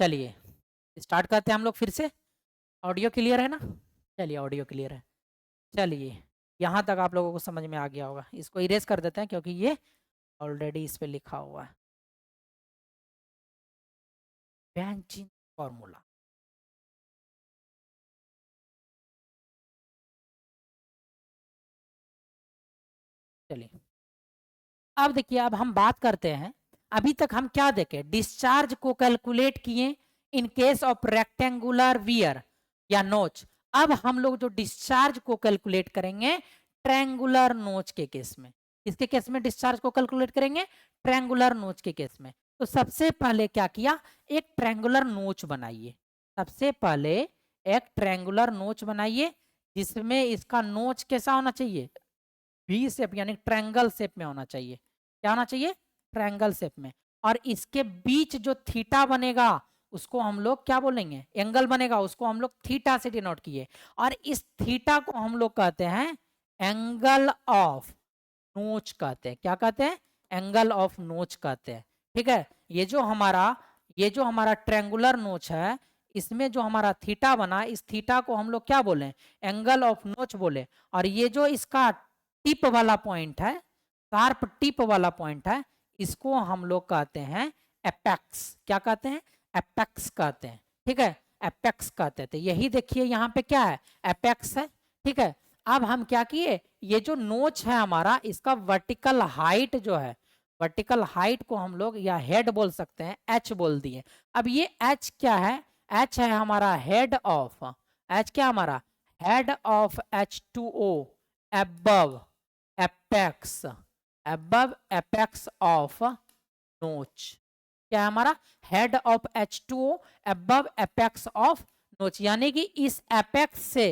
चलिए स्टार्ट करते हैं हम लोग फिर से। ऑडियो क्लियर है ना? चलिए ऑडियो क्लियर है। चलिए यहाँ तक आप लोगों को समझ में आ गया होगा। इसको इरेज कर देते हैं क्योंकि ये ऑलरेडी इस पे लिखा हुआ है। बेंजीन फॉर्मूला, चलिए अब देखिए, अब हम बात करते हैं। अभी तक हम क्या देखे? डिस्चार्ज को कैलकुलेट किए in case of rectangular wear या नोच। अब हम लोग जो डिस्चार्ज को कैलकुलेट करेंगे ट्रायंगुलर नोच के केस में। किसके केस में डिस्चार्ज को कैलकुलेट करेंगे? ट्रायंगुलर नोच के केस में। तो सबसे पहले क्या किया? एक ट्रायंगुलर नोच बनाइए। सबसे पहले एक ट्रायंगुलर नोच बनाइए जिसमें इसका नोच कैसा होना चाहिए? वी शेप यानी ट्रायंगल शेप में होना चाहिए। क्या होना चाहिए? ट्रायंगल शेप में। और इसके बीच जो थीटा बनेगा उसको हम लोग क्या बोलेंगे? एंगल बनेगा, उसको हम लोग थीटा से डिनोट किए। और इस थीटा को हम लोग कहते हैं एंगल ऑफ नोच कहते हैं। क्या कहते हैं? एंगल ऑफ नोच कहते हैं। ठीक है, ये जो हमारा ट्रायंगुलर नोच है, इसमें जो हमारा थीटा बना, इस थीटा को हम लोग क्या बोले? एंगल ऑफ नोच बोले। और ये जो इसका टिप वाला पॉइंट है, शार्प टिप वाला पॉइंट है, इसको हम लोग कहते हैं एपेक्स। क्या कहते हैं? एपेक्स कहते हैं। ठीक है, एपेक्स कहते हैं। तो यही देखिए यहाँ पे क्या है? एपेक्स है। ठीक है, अब हम क्या किए? ये जो नोच है हमारा, इसका वर्टिकल हाइट जो है, वर्टिकल हाइट को हम लोग या हेड बोल सकते हैं, एच बोल दिए। अब ये एच क्या है? एच है हमारा हेड ऑफ, एच क्या हमारा? Head of H2O above apex, above apex of नोच। क्या है हमारा? Head of H2O above apex of नोच, यानी कि इस एपेक्स से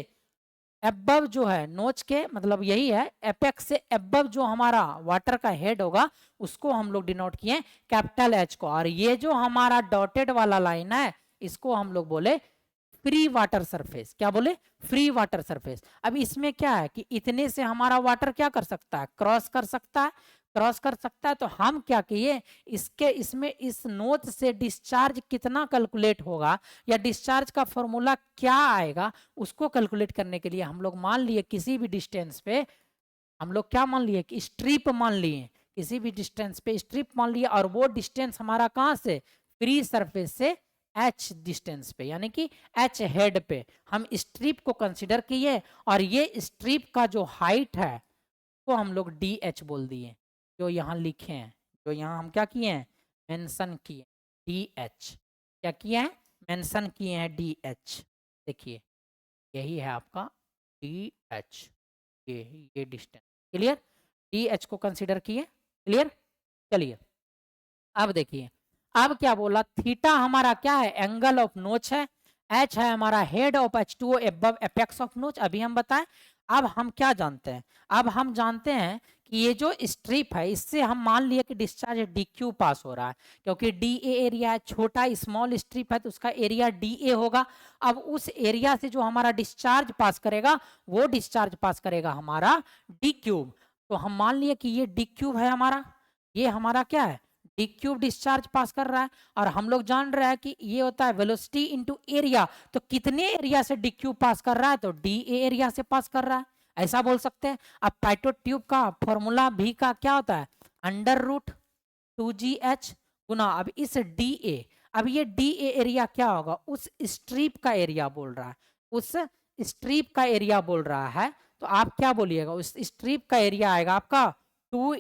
एबव जो है नोच के, मतलब यही है, एपेक्स से एबव जो हमारा वाटर का हेड होगा उसको हम लोग डिनोट किए कैपिटल H को। और ये जो हमारा डॉटेड वाला लाइन है इसको हम लोग बोले फ्री वाटर सरफेस। क्या बोले? Free water surface. अब इसमें क्या है कि इतने से हमारा वाटर क्या कर सकता है? क्रॉस कर सकता है। क्रॉस कर सकता है तो हम क्या किए? इसमें इस नोच से डिस्चार्ज कितना कैलकुलेट होगा या डिस्चार्ज का फॉर्मूला क्या आएगा, उसको कैलकुलेट करने के लिए हम लोग मान लिए किसी भी डिस्टेंस पे, हम लोग क्या मान लिए कि स्ट्रिप मान लिए। किसी भी डिस्टेंस पे स्ट्रिप मान लिया, और वो डिस्टेंस हमारा कहाँ से? फ्री सरफेस से एच डिस्टेंस पे, यानी कि एच हेड पे हम स्ट्रिप को कंसिडर किए। और ये स्ट्रिप का जो हाइट है वो हम लोग डी एच बोल दिए, जो यहाँ लिखे हैं, जो यहाँ हम क्या किए हैं? मेंशन किए डी एच। क्या किए हैं? मेंशन किए हैं डी एच। देखिए यही है आपका डी एच। ये डिस्टेंस। क्लियर? डी एच को कंसिडर किए। क्लियर? चलिए अब देखिए, अब क्या बोला, थीटा हमारा क्या है, एंगल ऑफ नोच है, एच है हमारा head of H2O above apex of नोच। अभी हम बताएं, अब हम क्या जानते हैं, अब हम जानते हैं कि ये जो स्ट्रिप है इससे हम मान लिए कि डिस्चार्ज DQ पास हो रहा है, क्योंकि DA एरिया है, छोटा स्मॉल स्ट्रिप है तो उसका एरिया DA होगा। अब उस एरिया से जो हमारा डिस्चार्ज पास करेगा वो डिस्चार्ज पास करेगा हमारा D क्यूब। तो हम मान लिए कि ये D क्यूब है हमारा, ये हमारा क्या है, डी क्यूब डिस्चार्ज पास कर रहा है। और हम लोग जान रहे हैं कि ये होता है वेलोसिटी इनटू एरिया, तो कितने एरिया से डी क्यूब पास कर रहा है, तो डी ए एरिया से पास कर रहा है, ऐसा बोल सकते हैं। अब पाइटोट ट्यूब का फॉर्मूला भी का क्या होता है, √2GH गुना, अब इस डी ए, अब ये डी ए एरिया क्या होगा, उस स्ट्रिप का एरिया बोल रहा है, उस स्ट्रिप का एरिया बोल रहा है। तो आप क्या बोलिएगा, उस स्ट्रिप का एरिया आएगा आपका 2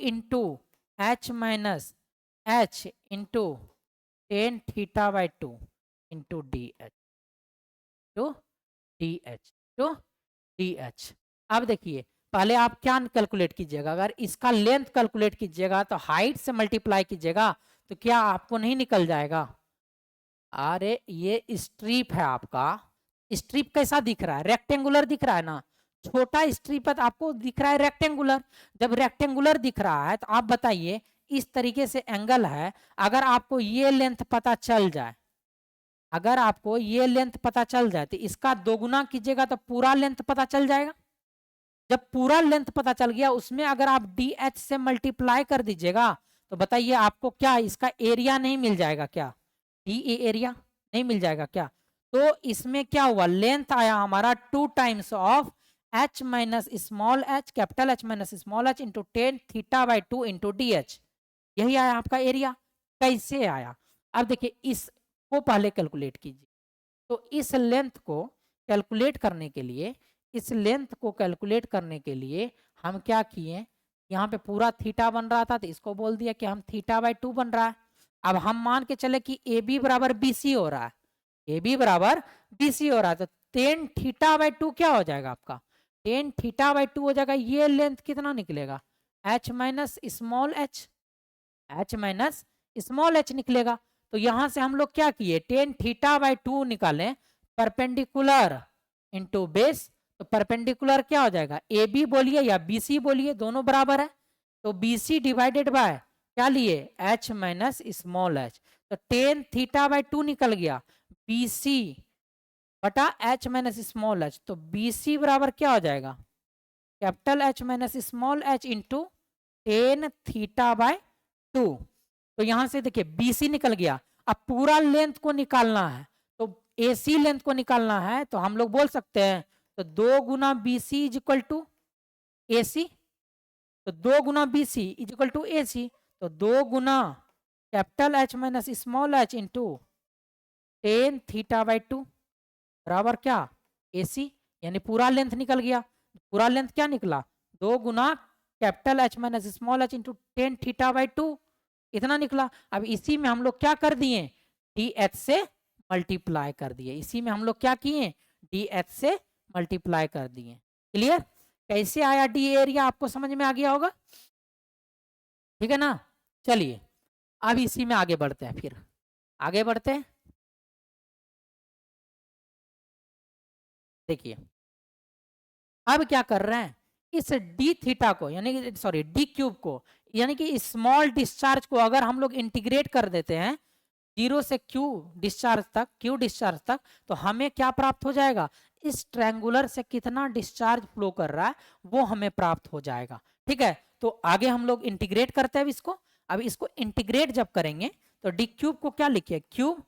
× H into tan theta by 2 into D H. अब देखिए, पहले आप क्या कैलकुलेट कीजिएगा, अगर इसका लेंथ कैलकुलेट कीजिएगा तो हाइट से मल्टीप्लाई कीजिएगा, तो क्या आपको नहीं निकल जाएगा। अरे ये स्ट्रिप है आपका, स्ट्रिप कैसा दिख रहा है, रेक्टेंगुलर दिख रहा है ना, छोटा स्ट्रिप है तो आपको दिख रहा है रेक्टेंगुलर। जब रेक्टेंगुलर दिख रहा है तो आप बताइए, इस तरीके से एंगल है, अगर आपको ये लेंथ पता चल जाए, अगर आपको ये लेंथ पता चल जाए तो इसका दोगुना कीजिएगा तो पूरा लेंथ पता चल जाएगा। जब पूरा लेंथ पता चल गया उसमें अगर आप डी एच से मल्टीप्लाई कर दीजिएगा तो बताइए आपको क्या इसका एरिया नहीं मिल जाएगा क्या, डी ए एरिया नहीं मिल जाएगा क्या। तो इसमें क्या हुआ, लेंथ आया हमारा 2 times of h minus small h capital H minus small h into tan theta by 2 into D H, यही आया आपका एरिया। कैसे आया, अब देखिए इसको पहले कैलकुलेट कीजिए। तो इस लेंथ को कैलकुलेट करने के लिए, इस लेंथ को कैलकुलेट करने के लिए हम क्या किए, यहाँ पे पूरा थीटा बन रहा था तो इसको बोल दिया कि हम थीटा बाई 2 बन रहा है। अब हम मान के चले कि ए बी बराबर बी सी हो रहा है, ए बी बराबर बी सी हो रहा है, तो टेन थीटा बाई 2 क्या हो जाएगा आपका, टेन थीटा बाई 2 हो जाएगा। ये लेंथ कितना निकलेगा, h minus small H, h minus small h निकलेगा। तो यहां से हम लोग क्या किए, टेन थीटा बाई 2 निकालें परपेंडिकुलर इंटू बेस, तो परपेंडिकुलर क्या हो जाएगा, ए बी बोलिए या बी सी बोलिए, दोनों बराबर है। तो बी सी डिवाइडेड बाय क्या लिए, h माइनस स्मॉल h, तो टेन थीटा बाई 2 निकल गया, बी सी बटा h माइनस स्मॉल h, तो बी सी बराबर क्या हो जाएगा, capital H minus small h into tan theta by 2। तो यहां से देखिए BC निकल गया। अब पूरा लेंथ को निकालना है, तो AC लेंथ को निकालना है, तो हम लोग बोल सकते हैं तो 2 गुना BC is equal to AC, तो 2 गुना BC is equal to AC, तो 2 गुना capital H minus small h into tan theta by 2 बराबर क्या, AC, यानी पूरा लेंथ निकल गया। पूरा लेंथ क्या निकला, 2 गुना capital H minus small h into tan theta by 2, इतना निकला। अब इसी में हम लोग क्या कर दिए, डी एच से मल्टीप्लाई कर दिए, इसी में हम लोग क्या किए, डी एच से मल्टीप्लाई कर दिए। क्लियर, कैसे आया डी एरिया आपको समझ में आ गया होगा, ठीक है ना। चलिए अब इसी में आगे बढ़ते हैं, फिर आगे बढ़ते हैं। देखिए अब क्या कर रहे हैं, इस डी थीटा को यानी सॉरी डी क्यूब को, यानी कि स्मॉल डिस्चार्ज को अगर हम लोग इंटीग्रेट कर देते हैं 0 से क्यू डिस्चार्ज तक, तो हमें क्या प्राप्त हो जाएगा, इस ट्रायंगुलर से कितना डिस्चार्ज फ्लो कर रहा है वो हमें प्राप्त हो जाएगा। ठीक है, तो आगे हम लोग इंटीग्रेट करते हैं इसको। अब इसको इंटीग्रेट जब करेंगे तो डी क्यूब को क्या लिखिए, क्यूब,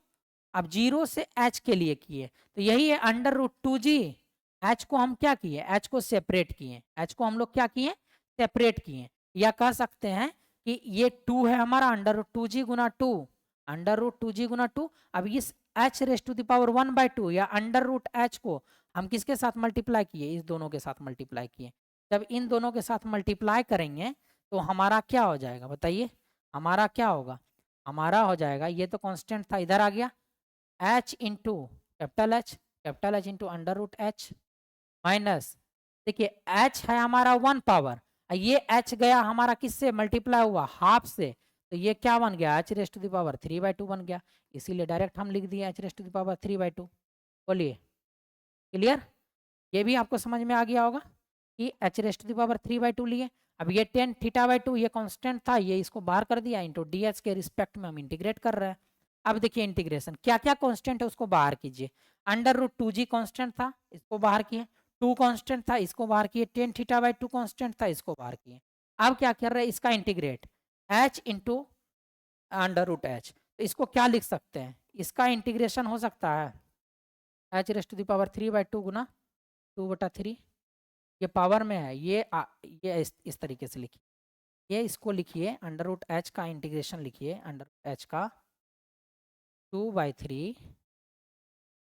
अब 0 से h के लिए किए तो यही है √2g। h को हम क्या किए, h को सेपरेट किए, h को हम लोग क्या किए, सेपरेट किए, या कह सकते हैं कि ये 2 है हमारा √2g गुना 2, √2g गुना 2। अब इस h raise to the power 1/2 या √h को हम किसके साथ मल्टीप्लाई किए, इस दोनों के साथ मल्टीप्लाई किए। जब इन दोनों के साथ मल्टीप्लाई करेंगे तो हमारा क्या हो जाएगा, बताइए हमारा क्या होगा, हमारा हो जाएगा, ये तो कांस्टेंट था इधर आ गया, h into capital H into √h minus देखिए h है हमारा 1 पावर, ये h गया हमारा किससे मल्टीप्लाई हुआ, हाफ से, तो ये क्या बन गया, h raised to the power 3/2 बन गया। इसीलिए डायरेक्ट हम लिख दिए h raised to the power 3/2। बोलिए क्लियर, ये भी आपको समझ में आ गया होगा कि h raised to the power 3/2 लिए। अब ये 10 थीटा/2 ये कांस्टेंट था, ये इसको बाहर कर दिया, इंटू ds के रिस्पेक्ट में हम इंटीग्रेट कर रहे हैं। अब देखिए इंटीग्रेशन क्या क्या कांस्टेंट है उसको बाहर कीजिए। √2g कांस्टेंट था, इसको बाहर किए, 2 कांस्टेंट था, इसको बाहर किए, 10 थीटा/2 कांस्टेंट था, इसको बाहर किए। अब क्या कर रहे हैं, इसका इंटीग्रेट h इंटू √h, तो इसको क्या लिख सकते हैं, इसका इंटीग्रेशन हो सकता है h raised to the power 3/2 गुना 2/3, ये पावर में है, ये इस तरीके से लिखिए, ये इसको लिखिए √h का इंटीग्रेशन लिखिए, √h का 2/3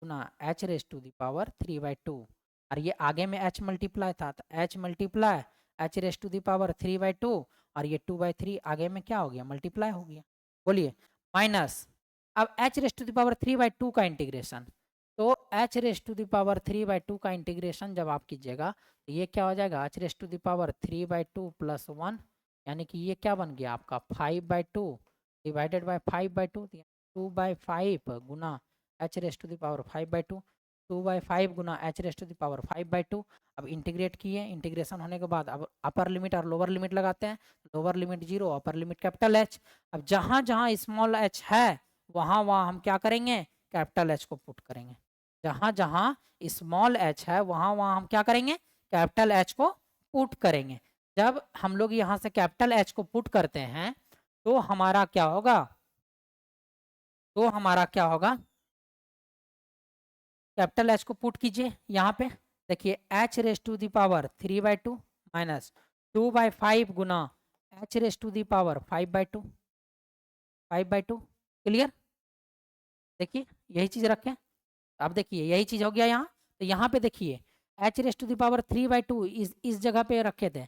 गुना h raised to the power 3/2, और ये आगे में h मल्टीप्लाई था, तो h multiply h raised to the power 3/2, और ये 2/3 आगे में क्या हो गया, मल्टीप्लाई हो गया। बोलिए माइनस, अब h raised to the power 3/2 का इंटीग्रेशन, तो h raised to the power 3/2 का इंटीग्रेशन जब आप कीजिएगा तो ये क्या हो जाएगा, h raised to the power 3/2 plus 1, यानी कि ये क्या बन गया आपका 5/2 डिवाइडेड बाय 5/2, 2/5 गुना h raised to the power 5/2, 2/5 गुना h raised to the power 5/2। अब इंटीग्रेट किए, इंटीग्रेशन होने के बाद अब अपर लिमिट और लोअर लिमिट लगाते हैं, lower limit 0, upper limit capital H। अब जहाँ जहाँ स्मॉल h है वहाँ वहाँ हम क्या करेंगे, कैपिटल H को पुट करेंगे, जहाँ जहाँ स्मॉल h है वहाँ वहाँ हम क्या करेंगे, कैपिटल H को पुट करेंगे। जब हम लोग यहाँ से कैपिटल H को पुट करते हैं तो हमारा क्या होगा, तो हमारा क्या होगा, कैपिटल H को पुट कीजिए यहाँ पे, देखिए h raised to the power 3/2 minus 2/5 गुना h raised to the power 5/2, 5/2 clear. देखिए यही चीज रखें, अब देखिए यही चीज हो गया यहाँ, तो यहाँ पे देखिए h raised to the power 3/2 इस जगह पे रखे थे,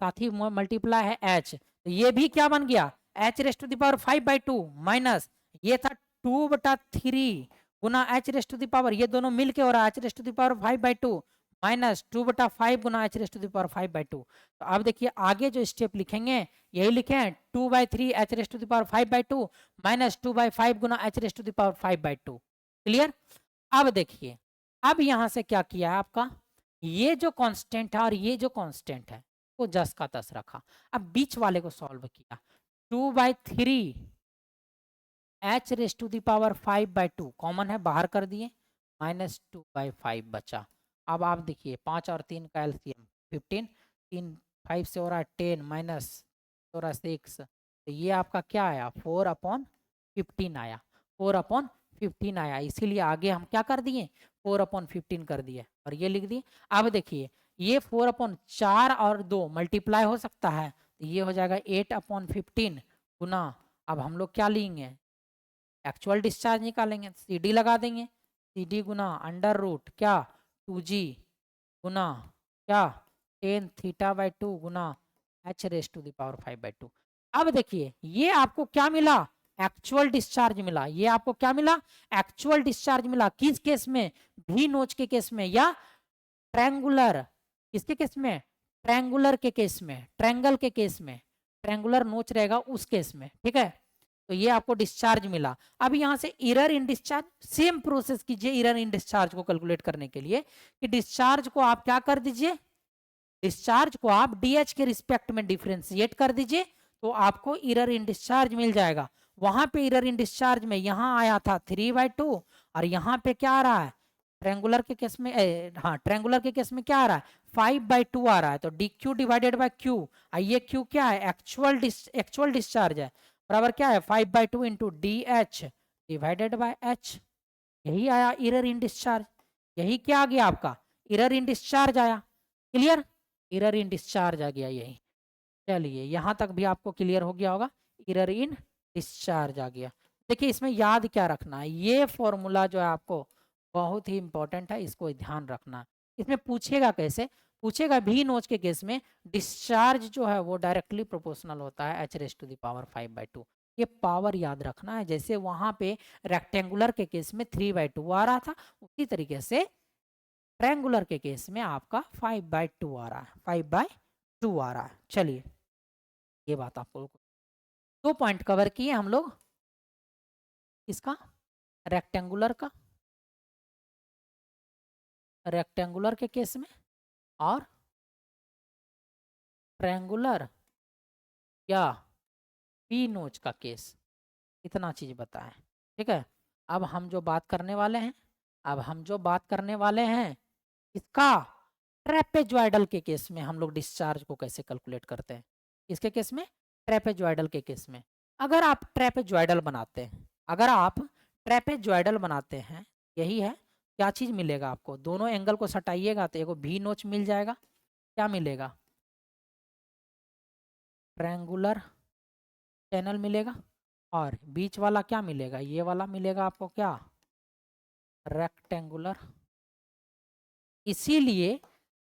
साथ ही मल्टीप्लाई है h, तो ये भी क्या बन गया, h raised to the power 5/2 minus ये था 2/3 गुना h raised to the power, ये दोनों मिल के हो रहा है h raised to the power 5/2 minus 2/5 गुना h raised to the power 5/2। तो अब देखिए आगे जो स्टेप लिखेंगे यही लिखे हैं 2/3 h raised to the power 5/2 minus 2/5 गुना h raised to the power 5/2। Clear. अब देखिए, अब यहां से क्या किया है आपका, ये जो कांस्टेंट है और ये जो कांस्टेंट है वो जस का तस रखा, अब बीच वाले को सॉल्व किया, 2/3 h raise to the power 5/2 common है बाहर कर दिए, माइनस 2/5 बचा। अब आप देखिए 5 और 3 का एलसीएम 15, 3 5 से हो रहा है 10 माइनस हो रहा 6, तो ये आपका क्या आया 4/15 आया, 4/15 आया, इसीलिए आगे हम क्या कर दिए 4/15 कर दिए और ये लिख दिए। अब देखिए ये 4/4 और 2 मल्टीप्लाई हो सकता है, तो ये हो जाएगा 8/15 गुना, अब हम लोग क्या लेंगे एक्चुअल डिस्चार्ज निकालेंगे, CD लगा देंगे, CD गुना √ क्या 2g गुना क्या 10 θ/2 गुना h raise to the power 5/2। अब देखिए ये आपको क्या मिला, एक्चुअल डिस्चार्ज मिला, ये आपको क्या मिला, एक्चुअल डिस्चार्ज मिला, किस केस में, भी नोच के केस में या ट्रैंगुलर, किसके केस में, ट्रैंगुलर के केस में, ट्रैंगल के केस में, ट्रैंगुलर नोच रहेगा उस केस में, ठीक है। तो ये आपको डिस्चार्ज मिला। अब यहां से error in discharge, same process कीजिए एरर इन डिस्चार्ज को कैलकुलेट करने के लिए, कि डिस्चार्ज को आप क्या कर दीजिए, डिस्चार्ज को आप डीएच के रिस्पेक्ट में डिफरेंशिएट कर दीजिए, तो आपको एरर इन डिस्चार्ज मिल जाएगा। वहां पे एरर इन डिस्चार्ज में यहाँ आया था 3/2 और यहाँ पे क्या आ रहा है ट्रैंगुलर के केस में, हाँ ट्रैंगुलर के केस में क्या आ रहा है 5/2 आ रहा है, तो DQ डिवाइडेड बाय Q, ये Q क्या है एक्चुअल डिस्चार्ज है, बराबर क्या है 5/2 into DH divided by H, यही आया एरर इन डिस्चार्ज, यही क्या आ गया आपका एरर इन डिस्चार्ज आया। क्लियर, एरर इन डिस्चार्ज आ गया यही। चलिए यहाँ तक भी आपको क्लियर हो गया होगा, एरर इन डिस्चार्ज आ गया। देखिए इसमें याद क्या रखना है, ये फॉर्मूला जो है आपको बहुत ही इंपॉर्टेंट है, इसको ध्यान रखना। इसमें पूछेगा कैसे, पूछेगा भी नोच के केस में डिस्चार्ज जो है वो डायरेक्टली प्रोपोर्शनल होता है h raise to the power 5/2, ये पावर याद रखना है। जैसे वहां पे रेक्टेंगुलर के केस में 3/2 आ रहा था, उसी तरीके से ट्रायंगुलर के केस में आपका 5/2 आ रहा है, 5/2 आ रहा है। चलिए ये बात आपको 2 पॉइंट कवर किए हम लोग, इसका रेक्टेंगुलर के केस में और ट्रायंगुलर या पी नोच का केस, इतना चीज बताएं। ठीक है, अब हम जो बात करने वाले हैं, इसका ट्रेपेजॉइडल के केस में हम लोग डिस्चार्ज को कैसे कैलकुलेट करते हैं। इसके केस में, ट्रेपेजॉइडल के केस में, अगर आप ट्रेपेजॉइडल बनाते हैं, यही है, क्या चीज मिलेगा आपको, दोनों एंगल को सटाइएगा तो एगो भी नोच मिल जाएगा। क्या मिलेगा, ट्रायंगुलर चैनल मिलेगा, और बीच वाला क्या मिलेगा, ये वाला मिलेगा आपको क्या, रेक्टेंगुलर। इसीलिए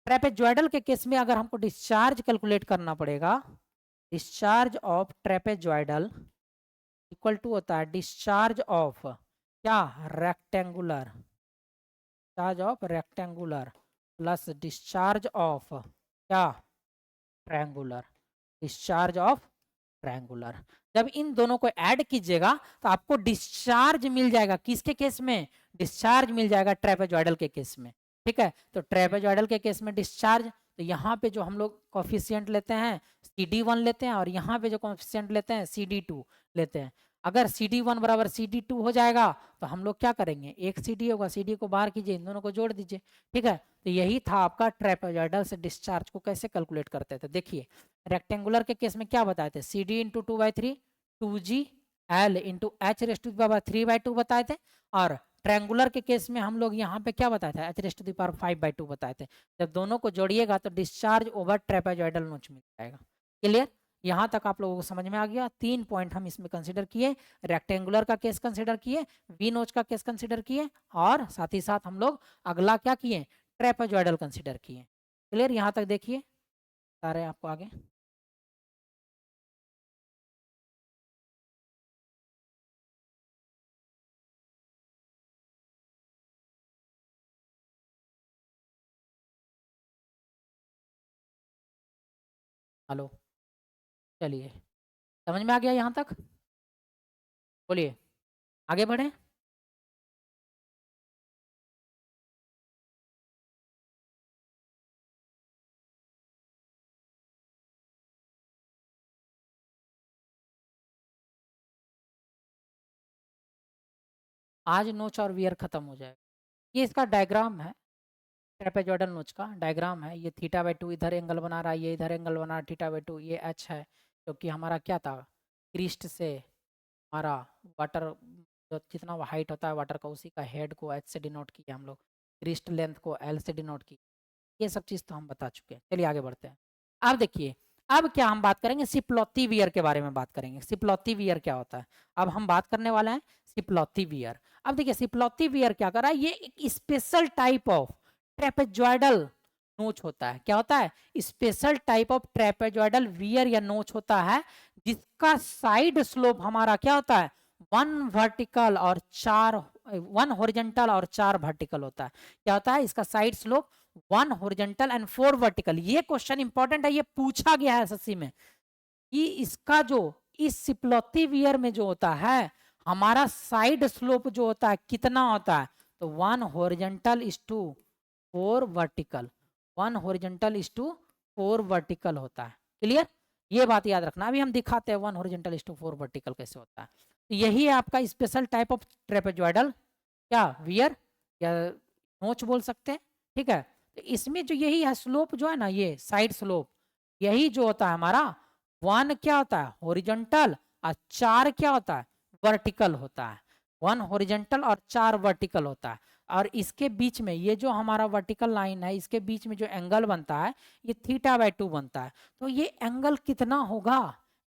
ट्रेपेजॉइडल के केस में अगर हमको डिस्चार्ज कैलकुलेट करना पड़ेगा, discharge of trapezoidal equal to होता है डिस्चार्ज ऑफ क्या, रेक्टेंगुलर, प्लस डिस्चार्ज ऑफ क्या, ट्रायंगुलर। जब इन दोनों को ऐड कीजिएगा तो आपको डिस्चार्ज मिल जाएगा, किसके केस में, डिस्चार्ज मिल जाएगा ट्रेपेजॉइडल के केस में। ठीक है, तो ट्रेपेजॉइडल के केस में डिस्चार्ज, तो यहाँ पे जो हम लोग कोफिशिएंट लेते हैं CD1 लेते हैं, और यहाँ पे जो कोफिशिएंट लेते हैं CD2 लेते हैं। अगर CD1 बराबर CD2 हो जाएगा तो हम लोग क्या करेंगे, एक CD होगा, CD को बाहर कीजिए, इन दोनों को जोड़ दीजिए। ठीक है, तो यही था आपका ट्रेपेजॉइडल से डिस्चार्ज को कैसे कैलकुलेट करते थे। देखिए रेक्टेंगुलर के केस में क्या बताए थे, CD into 2/3 2GL into H⁻³ बताए थे, और ट्रायंगुलर के केस में हम लोग यहाँ पे क्या बताए थे, H⁻5/2 बताए थे। जब दोनों को जोड़िएगा तो डिस्चार्ज ओवर ट्रेपेजॉइडल नोच मिल जाएगा। क्लियर, यहाँ तक आप लोगों को समझ में आ गया। 3 पॉइंट हम इसमें कंसिडर किए, रेक्टेंगुलर का केस कंसिडर किए, वी नोच का केस कंसिडर किए, और साथ ही साथ हम लोग अगला क्या किए, ट्रेपेजॉइडल कंसिडर किए। क्लियर, यहाँ तक देखिए सारे आपको आगे। हेलो, चलिए समझ में आ गया यहाँ तक, बोलिए आगे बढ़े। आज नोच और वियर खत्म हो जाएगा। ये इसका डायग्राम है, ट्रेपेजॉइडल नोच का डायग्राम है। ये θ/2 इधर एंगल बना रहा है, ये इधर एंगल बना रहा है θ/2, ये H है, क्योंकि हमारा क्या था, क्रिस्ट से हमारा वाटर जो जितना हाइट होता है वाटर का, उसी का हेड को H से डिनोट किया हम लोग, क्रिस्ट लेंथ को L से डिनोट की। ये सब चीज़ तो हम बता चुके हैं। चलिए आगे बढ़ते हैं। अब देखिए, अब क्या हम बात करेंगे, सिप्लॉथी वियर के बारे में बात करेंगे। सिप्लॉथी वियर क्या होता है, अब हम बात करने वाले हैं सिप्लॉथी वियर। अब देखिए सिप्लॉथी वियर क्या कर रहा है, ये एक स्पेशल टाइप ऑफ ट्रेपेजॉइडल नोच होता है। क्या होता है, special type of trapezoidal wear या नोच होता है, जिसका साइड स्लोप हमारा क्या होता है, 1 हॉरिजॉन्टल और 4 वर्टिकल होता है। क्या होता है, इसका side slope 1 horizontal and 4 vertical. ये क्वेश्चन इंपॉर्टेंट है, ये पूछा गया है एसएससी में कि इसका जो इस सिप्लॉथी वियर में जो होता है, हमारा साइड स्लोप जो होता है कितना होता है, तो 1 horizontal is to 4 vertical, 1 horizontal is to 4 vertical होता है। क्लियर, ये बात याद रखना। अभी हम दिखाते हैं 1 हॉरिजॉन्टल इज टू 4 वर्टिकल कैसे होता है। तो यही है आपका स्पेशल टाइप ऑफ ट्रेपेजॉइडल क्या वियर या नोच बोल सकते हैं। ठीक है, तो इसमें जो यही है स्लोप जो है ना, ये साइड स्लोप, यही जो होता है हमारा 1 क्या होता है हॉरिजॉन्टल, और 4 क्या होता है वर्टिकल होता है। 1 हॉरिजॉन्टल और 4 वर्टिकल होता है। और इसके बीच में ये जो हमारा वर्टिकल लाइन है, इसके बीच में जो एंगल बनता है, ये θ/2 बनता है। तो ये एंगल कितना होगा,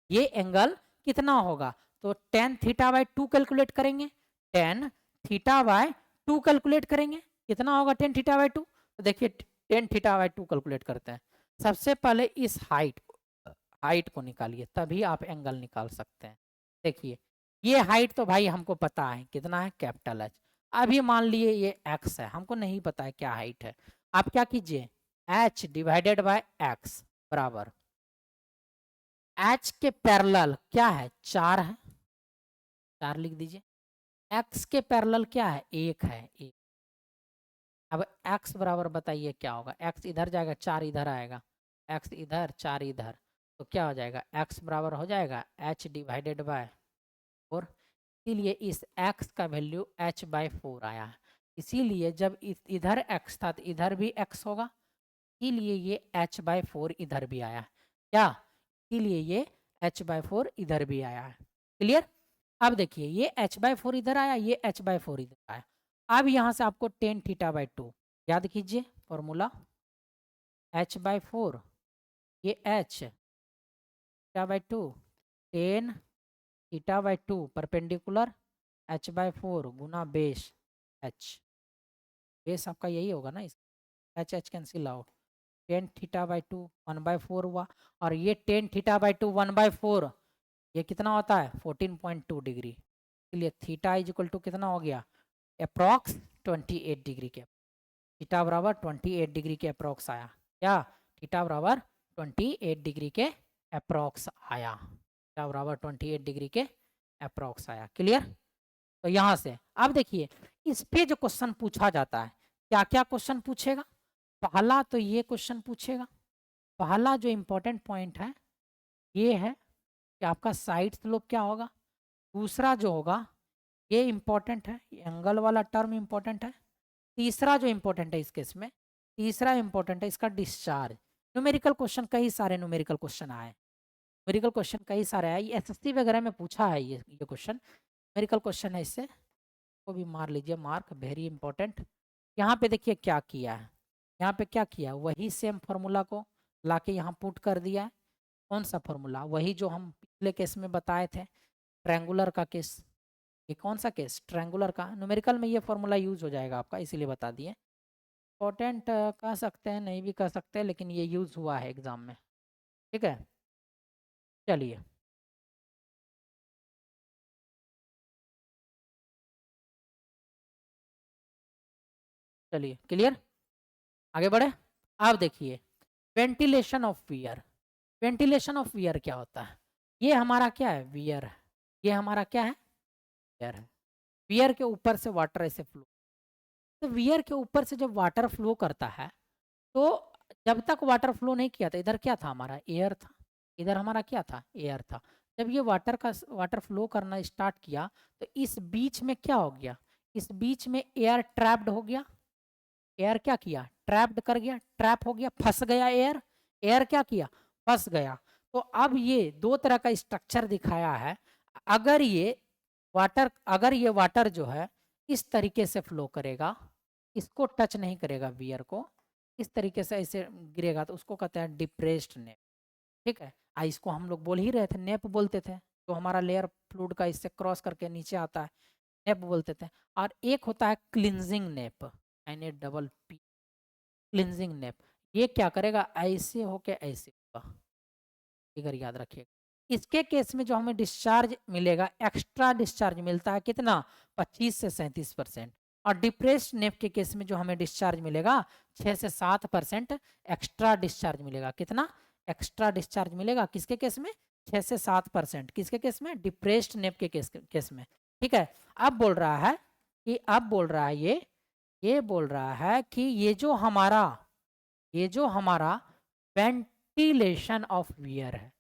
ये एंगल कितना होगा, तो tan θ/2 कैलकुलेट करेंगे, tan θ/2 कैलकुलेट करेंगे, कितना होगा tan θ/2। तो देखिए tan θ/2 कैलकुलेट करते हैं। सबसे पहले इस हाइट को निकालिए, तभी आप एंगल निकाल सकते हैं। देखिए ये हाइट तो भाई हमको पता है कितना है, कैपिटल H। अभी मान लिए ये x है, हमको नहीं पता है क्या हाइट है। आप क्या कीजिए, h डिवाइडेड बाय x बराबर h के पैरेलल क्या है, 4 है, 4 लिख दीजिए। x के पैरेलल क्या है, 1 है, 1। अब x बराबर बताइए क्या होगा, x इधर जाएगा, 4 इधर आएगा, x इधर 4 इधर, तो क्या हो जाएगा, x बराबर हो जाएगा h डिवाइडेड बाय 4। इसीलिए इस x का वैल्यू h बाय 4 आया है। इसीलिए जब इधर x था तो इधर भी x होगा, इसीलिए ये h बाय 4 इधर भी आया है। क्या, इसीलिए ये h बाय 4 इधर भी आया है। क्लियर। अब देखिए ये h बाय 4 इधर आया, ये h बाय 4 इधर आया। अब यहाँ से आपको टेन थीटा बाय 2 याद कीजिए फॉर्मूला, h बाय 4 ये h theta by 2 tan theta by 2 perpendicular h by 4 गुना बेस h, बेस आपका यही होगा ना, इस H H cancel out, tan theta by 2 1/4 हुआ, और ये टेन थीटा बाई 2 1/4 ये कितना होता है 14.2 डिग्री। इसलिए थीटा इज इक्वल टू कितना हो गया, अप्रॉक्स 28 डिग्री के, थीटा बराबर 28 डिग्री के अप्रॉक्स आया। क्या, थीटा बराबर 28 डिग्री के अप्रॉक्स आया, थीटा बराबर 28 डिग्री के अप्रॉक्स आया। क्लियर। तो यहाँ से अब देखिए इस पे जो क्वेश्चन पूछा जाता है, क्या क्या क्वेश्चन पूछेगा। पहला तो ये क्वेश्चन पूछेगा, पहला जो इम्पोर्टेंट पॉइंट है ये है कि आपका साइड स्लोप क्या होगा। दूसरा जो होगा ये इम्पोर्टेंट है, ये एंगल वाला टर्म इम्पोर्टेंट है। तीसरा जो इम्पोर्टेंट है इस केस में, तीसरा इम्पोर्टेंट है इसका डिस्चार्ज। न्यूमेरिकल क्वेश्चन कई सारे न्यूमेरिकल क्वेश्चन आए, न्यूमेरिकल क्वेश्चन कई सारे आए, ये एसएससी वगैरह में पूछा है ये क्वेश्चन न्यूमेरिकल क्वेश्चन है, इससे को भी मार लीजिए मार्क, वेरी इंपॉर्टेंट। यहाँ पे देखिए क्या किया है, यहाँ पे क्या किया, वही सेम फार्मूला को लाके यहाँ पुट कर दिया है। कौन सा फार्मूला, वही जो हम पिछले केस में बताए थे, ट्रायंगुलर का केस। ये कौन सा केस, ट्रायंगुलर का। न्यूमेरिकल में ये फार्मूला यूज हो जाएगा आपका, इसीलिए बता दिए। इंपॉर्टेंट कह सकते हैं, नहीं भी कह सकते, लेकिन ये यूज हुआ है एग्जाम में। ठीक है, चलिए चलिए क्लियर, आगे बढ़े। अब देखिए ventilation of wear, ventilation of wear क्या होता है, ये हमारा क्या है, वियर है, ये हमारा क्या है, वियर है। वियर के ऊपर से वाटर ऐसे फ्लो, तो वियर के ऊपर से जब वाटर फ्लो करता है, तो जब तक वाटर फ्लो नहीं किया था, इधर क्या था हमारा, एयर था, इधर हमारा क्या था, एयर था। जब ये वाटर फ्लो करना स्टार्ट किया, तो इस बीच में क्या हो गया, इस बीच में एयर ट्रैप्ड हो गया, एयर क्या किया, ट्रैप्ड कर गया, ट्रैप हो गया, फंस गया एयर, एयर क्या किया, फंस गया। तो अब ये दो तरह का स्ट्रक्चर दिखाया है। अगर ये वाटर जो है इस तरीके से फ्लो करेगा, इसको टच नहीं करेगा वियर को, इस तरीके से ऐसे गिरेगा, तो उसको कहते हैं डिप्रेस्ड नेप। ठीक है, इसको हम लोग बोल ही रहे थे, नेप बोलते थे, जो हमारा लेयर फ्लूइड का इससे क्रॉस करके नीचे आता है, नेप बोलते थे। और एक होता है clinging nappe, NAPP, clinging nappe. ये क्या करेगा, ऐसे होके ऐसे होगा, फिगर याद रखिएगा। इसके केस में जो हमें डिस्चार्ज मिलेगा, एक्स्ट्रा डिस्चार्ज मिलता है कितना, 25 से 37%। और डिप्रेस्ड नेप के केस में जो हमें डिस्चार्ज मिलेगा 6 से 7% एक्स्ट्रा डिस्चार्ज मिलेगा। कितना एक्स्ट्रा डिस्चार्ज मिलेगा, किसके केस में, 6 से 7%, किसके केस में, डिप्रेस्ड नेप के केस में। ठीक है, अब बोल रहा है कि, अब बोल रहा है ये बोल रहा है कि ये जो हमारा वेंटिलेशन ऑफ वियर है,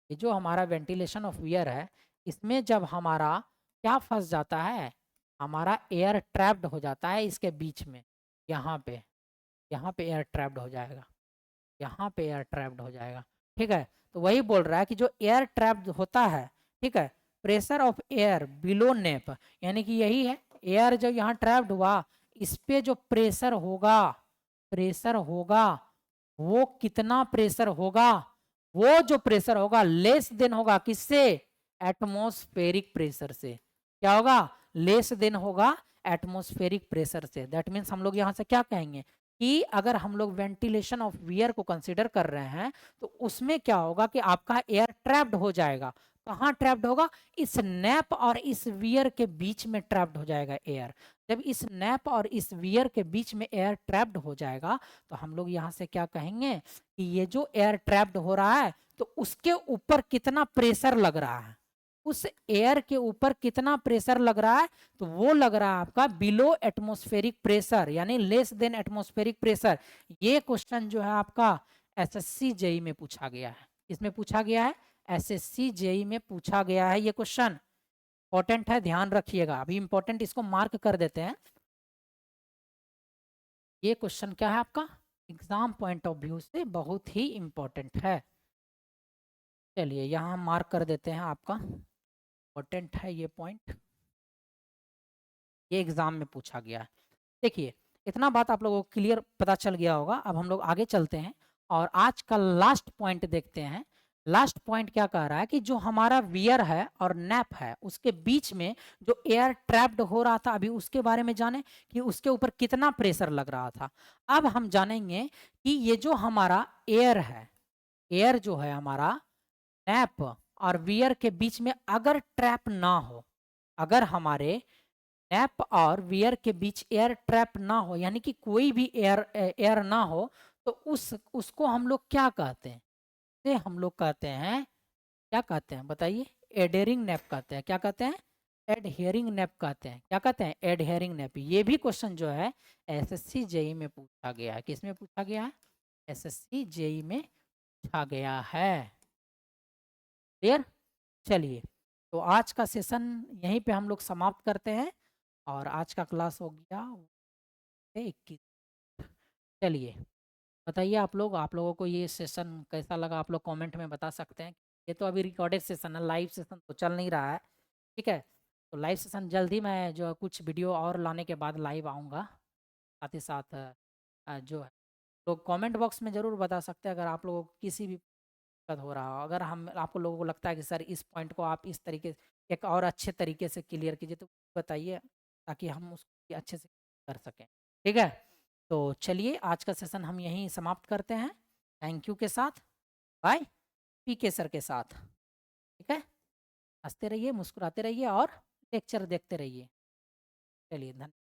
ये जो हमारा वेंटिलेशन ऑफ वियर है, इसमें जब हमारा क्या फंस जाता है, हमारा एयर ट्रैप्ड हो जाता है इसके बीच में, यहाँ पे एयर ट्रैप्ड हो जाएगा, यहाँ पे एयर ट्रैप्ड हो जाएगा। ठीक है, तो वही बोल रहा है कि जो एयर ट्रैप्ड होता है, ठीक है, pressure of air below nappe, यानी कि यही है, एयर जो यहाँ ट्रैप्ड हुआ, इस पे जो प्रेशर होगा वो कितना प्रेशर होगा, वो जो प्रेशर होगा लेस देन होगा किससे, एटमॉस्फेरिक प्रेशर से। क्या होगा, लेस देन होगा एटमॉस्फेरिक प्रेशर से। दैट मीन्स हम लोग यहाँ से क्या कहेंगे कि अगर हम लोग वेंटिलेशन ऑफ वियर को कंसीडर कर रहे हैं, तो उसमें क्या होगा कि आपका एयर ट्रैप्ड हो जाएगा, कहाँ ट्रैप्ड होगा? इस नैप और इस वियर के बीच में ट्रैप्ड हो जाएगा एयर। जब इस नैप और इस वियर के बीच में एयर ट्रैप्ड हो जाएगा तो हम लोग यहाँ से क्या कहेंगे कि ये जो एयर ट्रैप्ड हो रहा है तो उसके ऊपर कितना प्रेशर लग रहा है, उस एयर के ऊपर कितना प्रेशर लग रहा है, तो वो लग रहा है आपका बिलो एटमॉस्फेरिक प्रेशर, यानी लेस देन एटमॉस्फेरिक प्रेशर। ये क्वेश्चन जो है आपका एसएससी जेई में पूछा गया है। इसमें पूछा गया है, एसएससी जेई में पूछा गया है। ये क्वेश्चन इंपॉर्टेंट है, ध्यान रखिएगा। अभी इंपॉर्टेंट, इसको मार्क कर देते हैं। ये क्वेश्चन क्या है आपका, एग्जाम पॉइंट ऑफ व्यू से बहुत ही इंपॉर्टेंट है। चलिए यहाँ मार्क कर देते हैं, आपका इंपॉर्टेंट है ये पॉइंट, ये एग्जाम में पूछा गया है। देखिए इतना बात आप लोगों को क्लियर पता चल गया होगा। अब हम लोग आगे चलते हैं और आज का लास्ट पॉइंट देखते हैं। लास्ट पॉइंट क्या कह रहा है कि जो हमारा वियर है और नैप है उसके बीच में जो एयर ट्रैप्ड हो रहा था, अभी उसके बारे में जाने कि उसके ऊपर कितना प्रेशर लग रहा था। अब हम जानेंगे कि ये जो हमारा एयर है, एयर जो है हमारा नैप और वियर के बीच में अगर ट्रैप ना हो, अगर हमारे नैप और वियर के बीच एयर ट्रैप ना हो, यानी कि कोई भी एयर ना हो, तो उसको हम लोग क्या कहते हैं? से हम लोग कहते हैं, क्या कहते हैं बताइए? एडहेरिंग नैप कहते हैं। क्या कहते हैं? एडहेरिंग नैप कहते हैं। क्या कहते हैं? Adhering nap. ये भी क्वेश्चन जो है एसएससी जेई में पूछा गया है। किस में पूछा गया है? एसएससी जेई में पूछा गया है। क्लियर? चलिए तो आज का सेशन यहीं पे हम लोग समाप्त करते हैं और आज का क्लास हो गया 21। चलिए बताइए आप लोग, आप लोगों को ये सेशन कैसा लगा? आप लोग कमेंट में बता सकते हैं। ये तो अभी रिकॉर्डेड सेशन है, लाइव सेशन तो चल नहीं रहा है, ठीक है? तो लाइव सेशन जल्द ही मैं जो कुछ वीडियो और लाने के बाद लाइव आऊँगा। साथ ही साथ जो है तो कमेंट बॉक्स में ज़रूर बता सकते हैं अगर आप लोगों को किसी भी दिक्कत हो रहा हो। अगर हम आपको लोगों को लगता है कि सर इस पॉइंट को आप इस तरीके एक और अच्छे तरीके से क्लियर कीजिए, तो बताइए ताकि हम उसको अच्छे से कर सकें, ठीक है? तो चलिए आज का सेशन हम यहीं समाप्त करते हैं, थैंक यू के साथ, बाय, पीके सर के साथ, ठीक है? हंसते रहिए, मुस्कुराते रहिए और लेक्चर देखते रहिए। चलिए धन्यवाद।